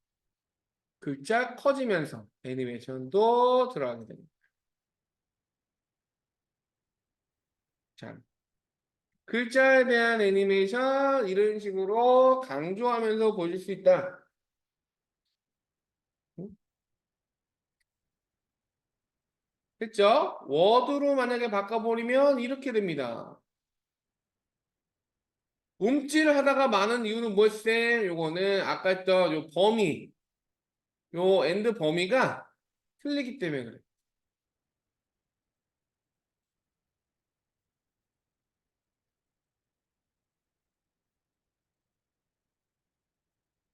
글자 커지면서 애니메이션도 들어가게 됩니다. 자, 글자에 대한 애니메이션 이런 식으로 강조하면서 보실 수 있다. 응? 됐죠? 워드로 만약에 바꿔버리면 이렇게 됩니다. 움찔을 하다가 많은 이유는 뭐였어요? 요거는 아까 했던 요 범위, 요 엔드 범위가 틀리기 때문에 그래.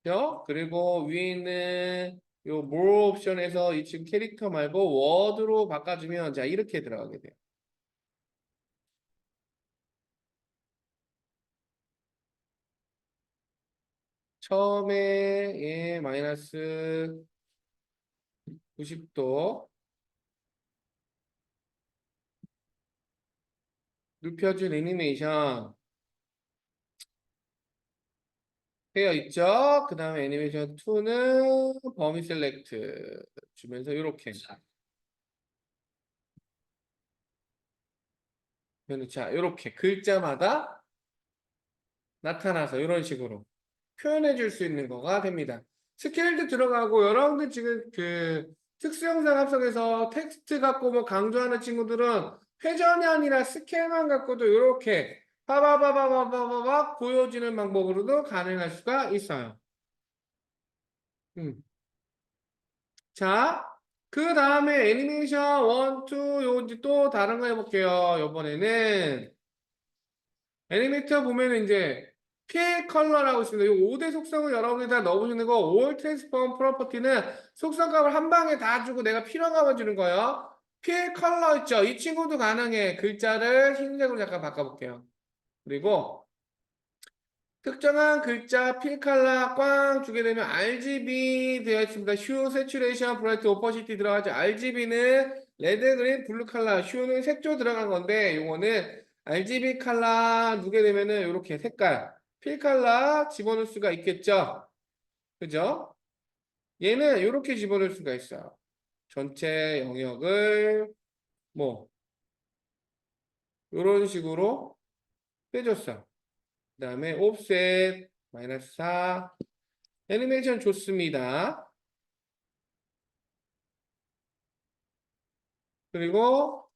요 그리고 위에 있는 요 more 옵션에서 이 지금 캐릭터 말고 워드로 바꿔주면 자 이렇게 들어가게 돼요. 처음에 예 마이너스 90도 눕혀준 애니메이션 되어 있죠. 그 다음에 애니메이션 2는 범위 셀렉트 주면서 이렇게 자 이렇게 글자마다 나타나서 이런 식으로 표현해 줄 수 있는 거가 됩니다. 스케일도 들어가고 여러분들 지금 그 특수영상 합성에서 텍스트 갖고 뭐 강조하는 친구들은 회전이 아니라 스케일만 갖고도 이렇게 빠바바바바바바 보여지는 방법으로도 가능할 수가 있어요. 음. 자, 그 다음에 애니메이션 1, 2, 요 이제 또 다른 거 해볼게요. 이번에는 애니메이터 보면은 이제 필 컬러라고 있습니다. 이 5대 속성을 여러분들이 다 넣어보시는 거, all transform property는 속성값을 한 방에 다 주고 내가 필요감을 주는 거예요. 필 컬러 있죠? 이 친구도 가능해. 글자를 흰색으로 잠깐 바꿔볼게요. 그리고 특정한 글자 필 컬러 꽝 주게 되면 RGB 되어 있습니다. 휴, 세츄레이션, 브라이트, 오퍼시티 들어가죠. RGB는 레드, 그린, 블루 컬러, 휴는 색조 들어간 건데 요거는 RGB 컬러 누게 되면은 이렇게 색깔 필 컬러 집어넣을 수가 있겠죠. 그죠? 얘는 이렇게 집어넣을 수가 있어요. 전체 영역을 뭐 이런 식으로 빼줬어. 그 다음에 옵셋 마이너스 4 애니메이션 좋습니다. 그리고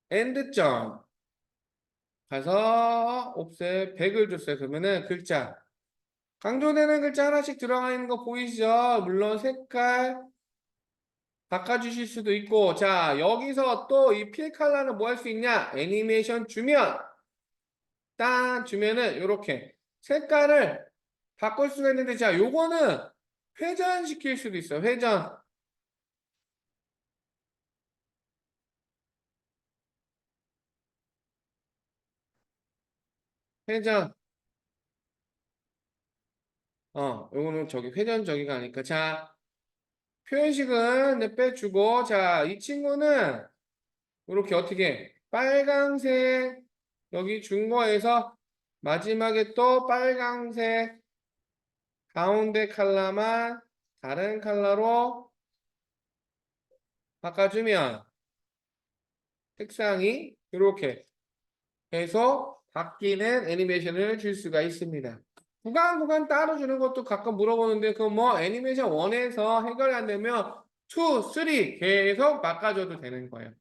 end점 가서 옵셋 100을 줬어요. 그러면은 글자 강조되는 글자 하나씩 들어가 있는 거 보이시죠? 물론 색깔 바꿔주실 수도 있고 자 여기서 또 이 필 컬러는 뭐 할 수 있냐? 애니메이션 주면 딱 주면은 이렇게 색깔을 바꿀 수가 있는데 자 요거는 회전시킬 수도 있어. 회전 요거는 저기 회전 저기가 아니까 자 표현식은 이제 빼주고 자 이 친구는 이렇게 어떻게 빨강색 여기 준 거에서 마지막에 또 빨강색 가운데 컬러만 다른 컬러로 바꿔주면 색상이 이렇게 해서 바뀌는 애니메이션을 줄 수가 있습니다. 구간 따로 주는 것도 가끔 물어보는데 그 뭐 애니메이션 1에서 해결이 안 되면 2, 3 계속 바꿔줘도 되는 거예요.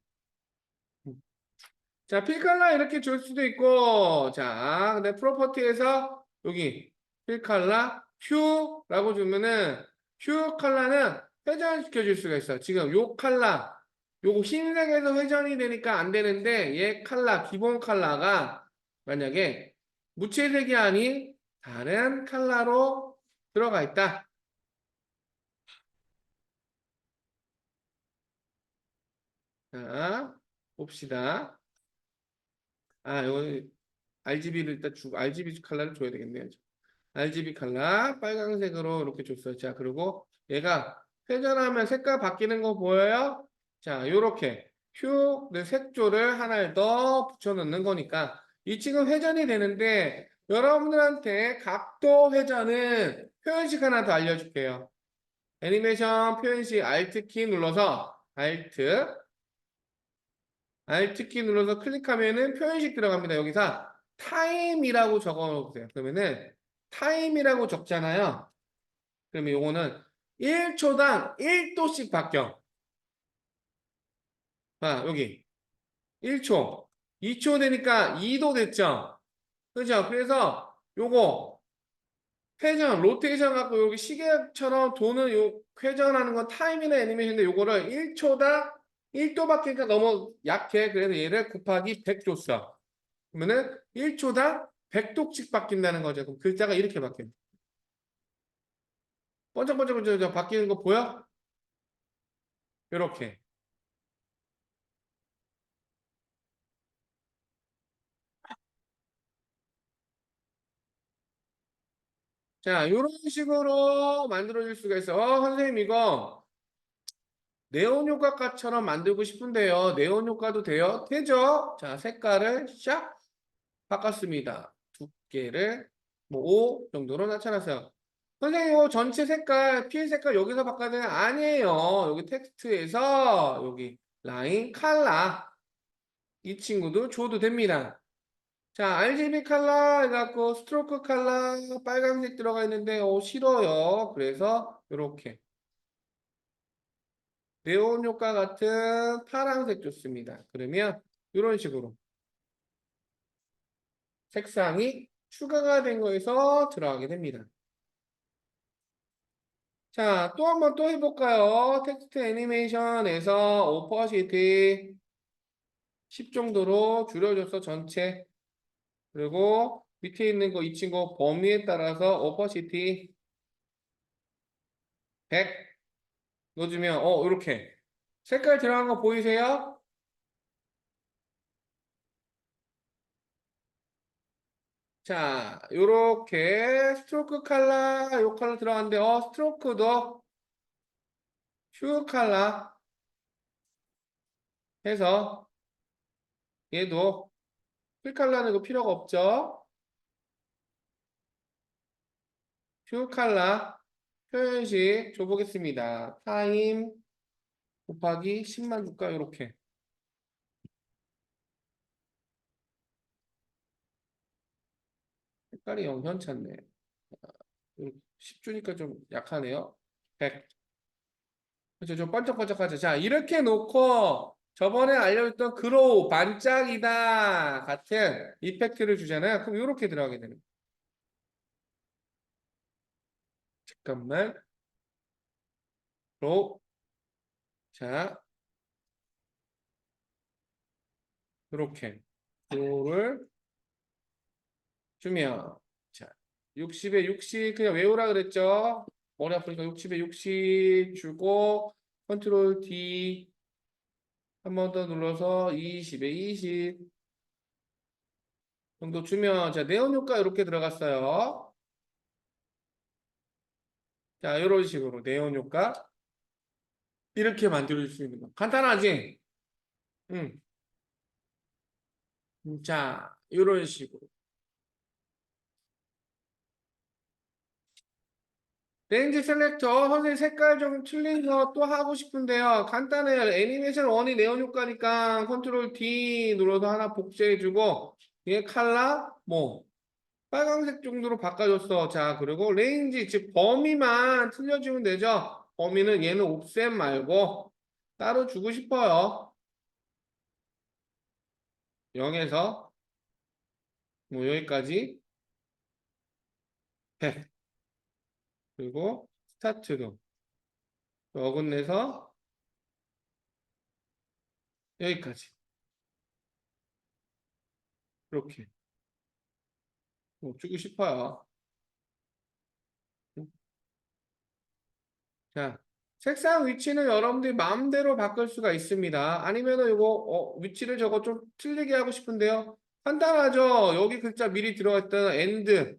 자, 필칼라 이렇게 줄 수도 있고 자, 근데 프로퍼티에서 여기 필칼라 휴라고 주면은 휴 컬러는 회전시켜 줄 수가 있어. 지금 요 컬러 요거 흰색에서 회전이 되니까 안 되는데 얘 컬러 기본 컬러가 만약에 무채색이 아닌 다른 컬러로 들어가 있다. 자, 봅시다. 아, 요 RGB를 일단 주고 RGB 컬러를 줘야 되겠네요. RGB 컬러 빨강색으로 이렇게 줬어요. 자, 그리고 얘가 회전하면 색깔 바뀌는 거 보여요? 자, 요렇게 휴 색조를 하나를 더 붙여놓는 거니까 이 친구 회전이 되는데 여러분들한테 각도 회전은 표현식 하나 더 알려줄게요. 애니메이션 표현식 Alt 키 눌러서 Alt 키 눌러서 클릭하면은 표현식 들어갑니다. 여기서 타임이라고 적어 놓으세요. 그러면은 타임이라고 적잖아요. 그러면 요거는 1초당 1도씩 바뀌어. 아, 여기 1초. 2초 되니까 2도 됐죠. 그죠? 그래서 요거 회전, 로테이션 갖고 여기 시계처럼 도는 요 회전하는 건 타임이나 애니메이션인데 요거를 1초당 1도 바뀌니까 너무 약해. 그래서 얘를 곱하기 100 줬어. 그러면은 1초당 100도씩 바뀐다는 거죠. 그럼 글자가 이렇게 바뀌어. 번쩍번쩍번쩍 바뀌는 거 보여? 이렇게. 자, 이런 식으로 만들어질 수가 있어. 선생님 이거 네온 효과처럼 만들고 싶은데요. 네온 효과도 돼요? 되죠? 자, 색깔을 샥 바꿨습니다. 두께를 뭐 5 정도로 나타났어요. 선생님 이거 전체 색깔, 필 색깔 여기서 바꿔야 되는 아니에요. 여기 텍스트에서 여기 라인 칼라 이 친구도 줘도 됩니다. 자, RGB 컬러 해갖고 스트로크 컬러 빨간색 들어가 있는데 싫어요. 그래서 이렇게 네온 효과 같은 파란색 좋습니다. 그러면 이런 식으로 색상이 추가가 된 거에서 들어가게 됩니다. 자, 또 한번 또 해볼까요? 텍스트 애니메이션에서 오퍼시티 10 정도로 줄여줘서 전체 그리고 밑에 있는 거 이 친구 범위에 따라서 오퍼시티 100 넣어주면 이렇게 색깔 들어간 거 보이세요? 자, 요렇게 스트로크 컬러 요 컬러 들어갔는데 스트로크도 휴 컬러 해서 얘도 필 컬러는 그 필요가 없죠? 휴 컬러 표현식 줘보겠습니다. 타임 곱하기 10만 줄까? 요렇게 색깔이 영 현찮네. 10주니까 좀 약하네요. 100 그렇죠. 좀 반짝반짝하죠. 자, 이렇게 놓고 저번에 알려줬던 그로우 반짝이다 같은 이펙트를 주잖아요. 그럼 이렇게 들어가게 되는 거예요. 잠깐만. 그로우. 자, 이렇게. 그로우를 주면 자, 60에 60 그냥 외우라 그랬죠? 머리 아프니까 60에 60 주고 컨트롤 D 한 번 더 눌러서 20에 20 정도 주면 자, 네온 효과 이렇게 들어갔어요. 자, 이런 식으로 네온 효과 이렇게 만들어줄 수 있는 거. 간단하지? 응. 자, 이런 식으로. 레인지 셀렉터 선생님 색깔 좀 틀린 거 또 하고 싶은데요. 간단해요. 애니메이션 1이 네온 효과니까 컨트롤 D 눌러서 하나 복제해주고 얘 칼라 뭐 빨강색 정도로 바꿔줬어. 자, 그리고 레인지 즉 범위만 틀려주면 되죠. 범위는 얘는 옵셋 말고 따로 주고 싶어요. 0에서 뭐 여기까지 100 그리고 스타트로 어긋내서 여기까지 이렇게 뭐 주고 싶어요. 자, 색상 위치는 여러분들이 마음대로 바꿀 수가 있습니다. 아니면은 이거 위치를 저거 좀 틀리게 하고 싶은데요. 간단하죠. 여기 글자 미리 들어가 있던 엔드.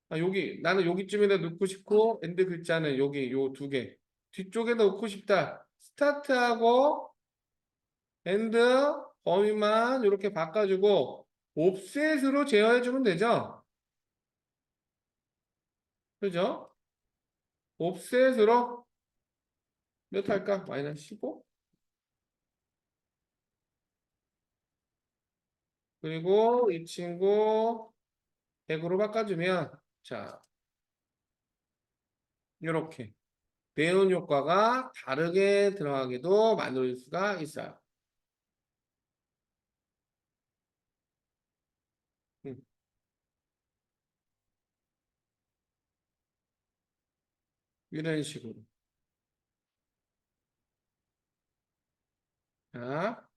아, 여기 나는 여기쯤에다 넣고 싶고 엔드 글자는 여기 요 두 개. 뒤쪽에다 넣고 싶다. 스타트하고 엔드 범위만 이렇게 바꿔주고 옵셋으로 제어해주면 되죠. 그죠? 옵셋으로 몇 할까? 마이너스 15? 그리고 이 친구 100으로 바꿔주면 자 이렇게 네온 효과가 다르게 들어가게도 만들 수가 있어요. 음, 이런 식으로. 자,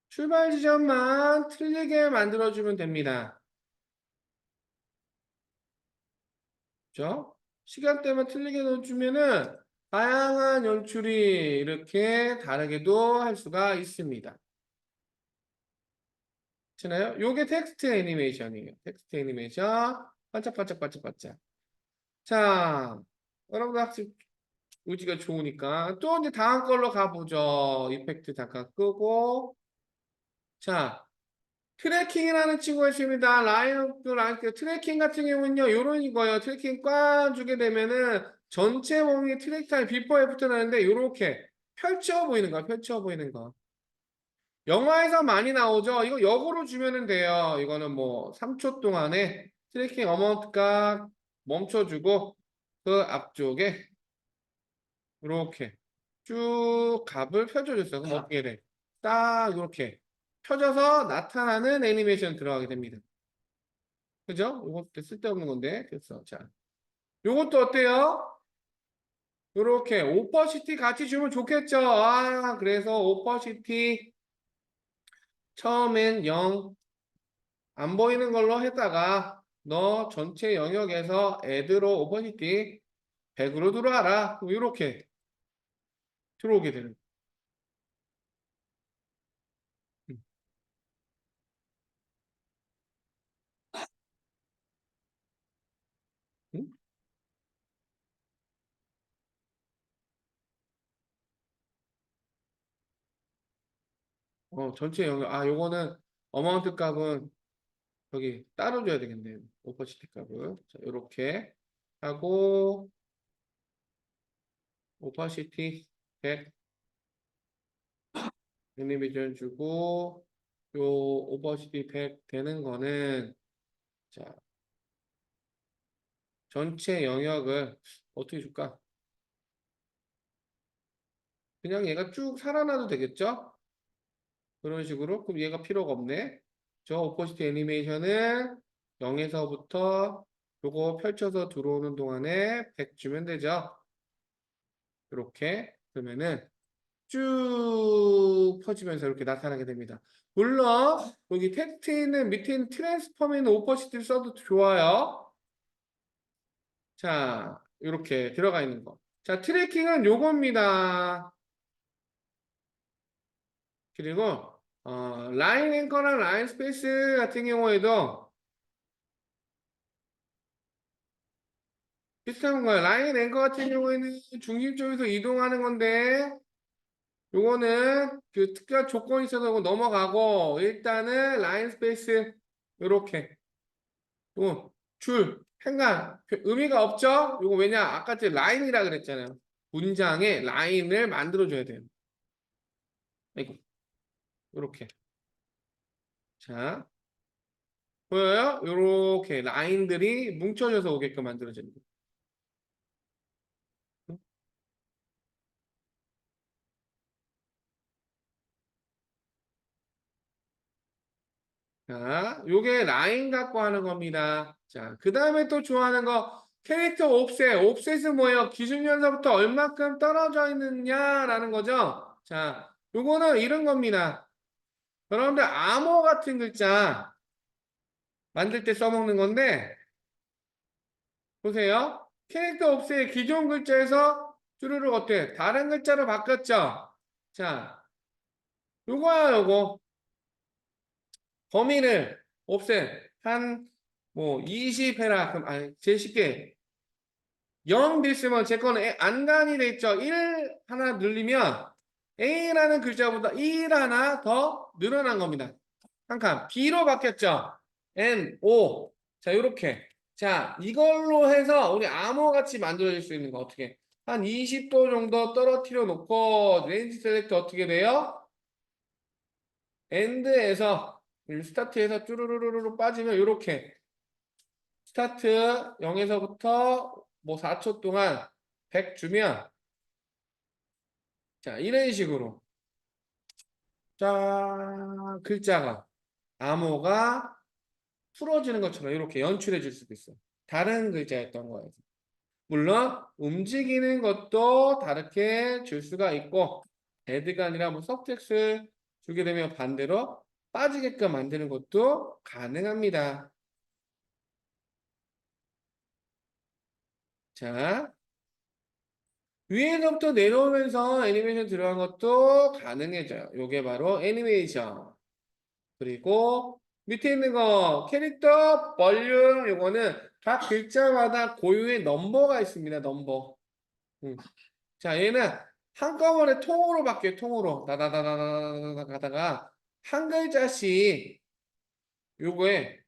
출발 지점만 틀리게 만들어주면 됩니다. 그죠? 시간대만 틀리게 넣어주면은 다양한 연출이 이렇게 다르게도 할 수가 있습니다. 괜찮아요? 요게 텍스트 애니메이션이에요. 텍스트 애니메이션. 반짝반짝반짝반짝. 자, 여러분들 학습 의지가 좋으니까 또 이제 다음 걸로 가보죠. 이펙트 잠깐 끄고. 자, 트래킹이라는 친구가 있습니다. 트래킹 같은 경우는요, 요런 이거예요. 트래킹 꽉 주게 되면은 전체 몸이 트래킹 비포 애프터 나는데 요렇게 펼쳐 보이는 거, 펼쳐 보이는 거. 영화에서 많이 나오죠. 이거 역으로 주면은 돼요. 이거는 뭐 3초 동안에 트래킹 어머니까 멈춰주고 그 앞쪽에 이렇게 쭉 값을 펼쳐줬어요. 그럼 어떻게 돼? 딱 이렇게 펴져서 나타나는 애니메이션 들어가게 됩니다. 그죠? 이것도 쓸데없는 건데. 그래서 자, 요것도 어때요? 요렇게 오퍼시티 같이 주면 좋겠죠. 아, 그래서 오퍼시티 처음엔 0 안 보이는 걸로 했다가 너 전체 영역에서 애드로 오퍼시티 100으로 들어와라. 이렇게 들어오게 되는. 음, 음? 전체 영역. 아, 요거는 어마운트 값은 여기 따로 줘야 되겠네요. 오퍼시티 값을. 자, 요렇게 하고 오퍼시티 100 애니메이션 주고 요 오버시티 100 되는 거는 자 전체 영역을 어떻게 줄까? 그냥 얘가 쭉 살아나도 되겠죠? 그런 식으로. 그럼 얘가 필요가 없네. 저 오퍼시티 애니메이션은 0에서부터 요거 펼쳐서 들어오는 동안에 100 주면 되죠. 이렇게. 그러면은 쭉 퍼지면서 이렇게 나타나게 됩니다. 물론 여기 텍스트에 있는 밑에 있는 트랜스폼에 있는 오퍼시티를 써도 좋아요. 자, 이렇게 들어가 있는 거. 자, 트래킹은 요겁니다. 그리고 라인 앵커랑 라인 스페이스 같은 경우에도 비슷한 거예요. 라인 앵커 같은 경우에는 중심 쪽에서 이동하는 건데 요거는 그 특별 조건이 있어서 넘어가고 일단은 라인 스페이스 요렇게 요거 줄, 행간 의미가 없죠? 요거 왜냐 아까 제 라인이라 그랬잖아요. 문장에 라인을 만들어줘야 돼요. 이거 요렇게 자 보여요? 요렇게 라인들이 뭉쳐져서 오게끔 만들어지는 거예요. 자, 요게 라인 갖고 하는 겁니다. 자, 그 다음에 또 좋아하는 거 캐릭터 옵셋. 옵셋은 뭐예요? 기준연서부터 얼마큼 떨어져 있느냐라는 거죠. 자, 요거는 이런 겁니다. 여러분들 암호 같은 글자 만들 때 써먹는 건데 보세요. 캐릭터 옵셋 기존 글자에서 쭈루룩 어때? 다른 글자로 바뀌었죠? 자, 요거야 요거. 범위를 옵셋 한 뭐 20 해라. 그럼 아니 제일 쉽게 0 됐으면 제 거는 안간이 돼 있죠. 1 하나 늘리면 A라는 글자보다 1 하나 더 늘어난 겁니다. 한 칸. B로 바뀌었죠. N, O. 자, 요렇게. 자, 이걸로 해서 우리 암호같이 만들어질 수 있는 거 어떻게? 한 20도 정도 떨어뜨려 놓고 레인지 셀렉트 어떻게 돼요? 엔드에서 스타트에서 쭈루루루루 빠지면 요렇게 스타트 0에서부터 뭐 4초 동안 100 주면 자 이런 식으로 자 글자가 암호가 풀어지는 것처럼 이렇게 연출해 줄 수도 있어요. 다른 글자였던 거예요. 물론 움직이는 것도 다르게 줄 수가 있고 데드가 아니라 뭐 석tex을 주게 되면 반대로 빠지게끔 만드는 것도 가능합니다. 자 위에서부터 내려오면서 애니메이션 들어간 것도 가능해져요. 요게 바로 애니메이션. 그리고 밑에 있는 거 캐릭터 볼륨 요거는 각 글자마다 고유의 넘버가 있습니다. 넘버. 자 얘는 한꺼번에 통으로 바뀌어요. 통으로 다다다다다다 가다가 한 글자씩 요거에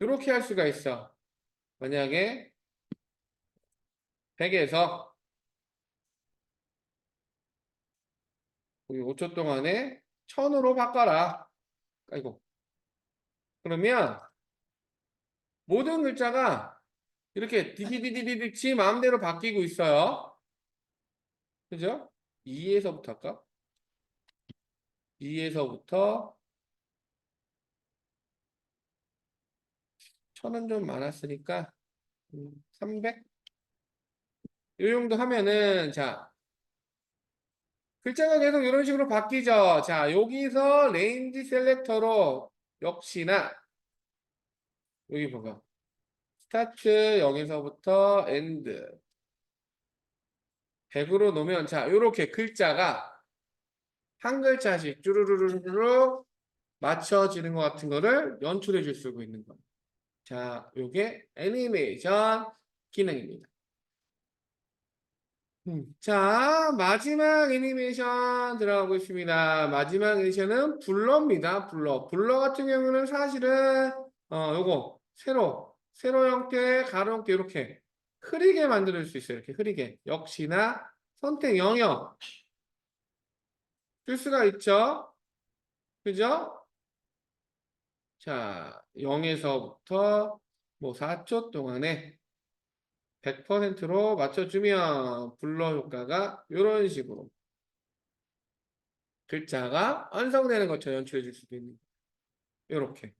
요렇게 할 수가 있어. 만약에 100에서 5초 동안에 1000으로 바꿔라. 아이고. 그러면 모든 글자가 이렇게 디디디디디 지 마음대로 바뀌고 있어요. 그죠? 2에서부터 할까? 2에서부터 1000은 좀 많았으니까 300? 이 정도 하면은 자 글자가 계속 이런 식으로 바뀌죠. 자 여기서 레인지 셀렉터로 역시나 여기 보가 스타트 0에서부터 엔드 100으로 놓으면 자 요렇게 글자가 한 글자씩 쭈루루루루 맞춰지는 것 같은 거를 연출해 줄 수 있는 거예요. 자, 요게 애니메이션 기능입니다. 자, 마지막 애니메이션 들어가고 있습니다. 마지막 애니메이션은 블러입니다. 블러. 블러 같은 경우는 사실은 요거 세로 형태, 가로 형태 이렇게 흐리게 만들 수 있어요. 이렇게 흐리게. 역시나 선택 영역 쓸 수가 있죠. 그죠? 자, 0에서부터 뭐 4초 동안에 100%로 맞춰주면 블러 효과가 이런 식으로 글자가 완성되는 것처럼 연출해 줄 수도 있는 이렇게.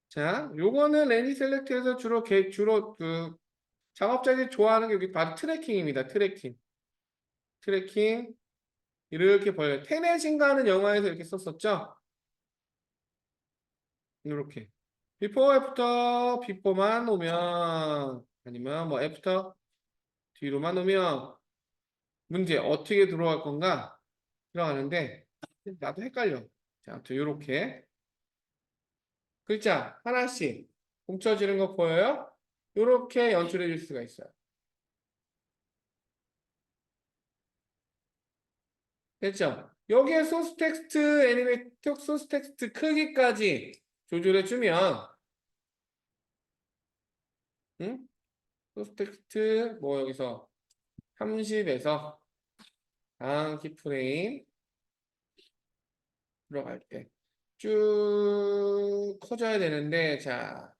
자, 요거는 렌지 셀렉트에서 주로 그 작업자들이 좋아하는 게 여기 바로 트래킹입니다. 트래킹. 트래킹 이렇게 벌려요. 테넷인가 하는 영화에서 이렇게 썼었죠. 이렇게. 비포 애프터 비포만 오면 아니면 뭐 애프터 뒤로만 오면 문제 어떻게 들어갈 건가 들어가는데 나도 헷갈려. 자, 아무튼 이렇게 글자 하나씩 뭉쳐지는 거 보여요? 이렇게 연출해 줄 수가 있어요. 됐죠? 여기에 소스 텍스트 애니메이트 소스 텍스트 크기까지 조절해 주면 응? 소스 텍스트 뭐 여기서 30에서 당 키프레임 들어갈 때 쭉 커져야 되는데 자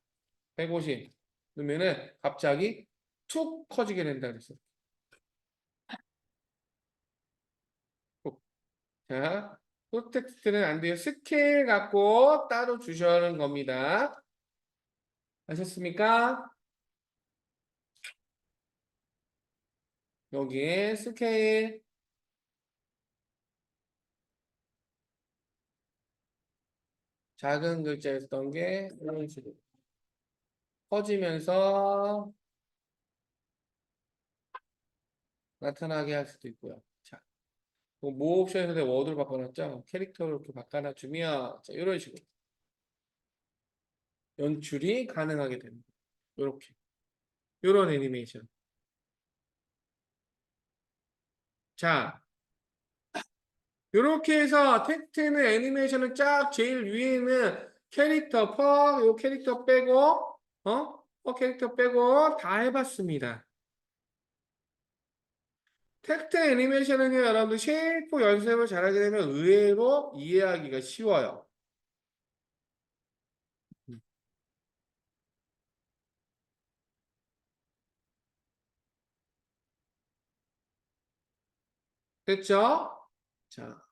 150 넣으면은 갑자기 툭 커지게 된다 그랬어. 툭. 자 소스 텍스트는 안 돼요. 스케일 갖고 따로 주셔는 겁니다. 아셨습니까? 여기에 스케일 작은 글자였던 게 이런 식으로 커지면서 나타나게 할 수도 있고요. 자, 모 옵션에서 내가 워드로 바꿔놨죠? 캐릭터로 이렇게 바꿔놔주면 자, 이런 식으로 연출이 가능하게 됩니다. 이렇게 이런 애니메이션. 자, 이렇게 해서 텍스트는 애니메이션은 쫙 제일 위에 있는 캐릭터 요 캐릭터 빼고 캐릭터 빼고 다 해봤습니다. 텍스트 애니메이션은요, 여러분들 쉐이프 연습을 잘하게 되면 의외로 이해하기가 쉬워요. 됐죠? 자.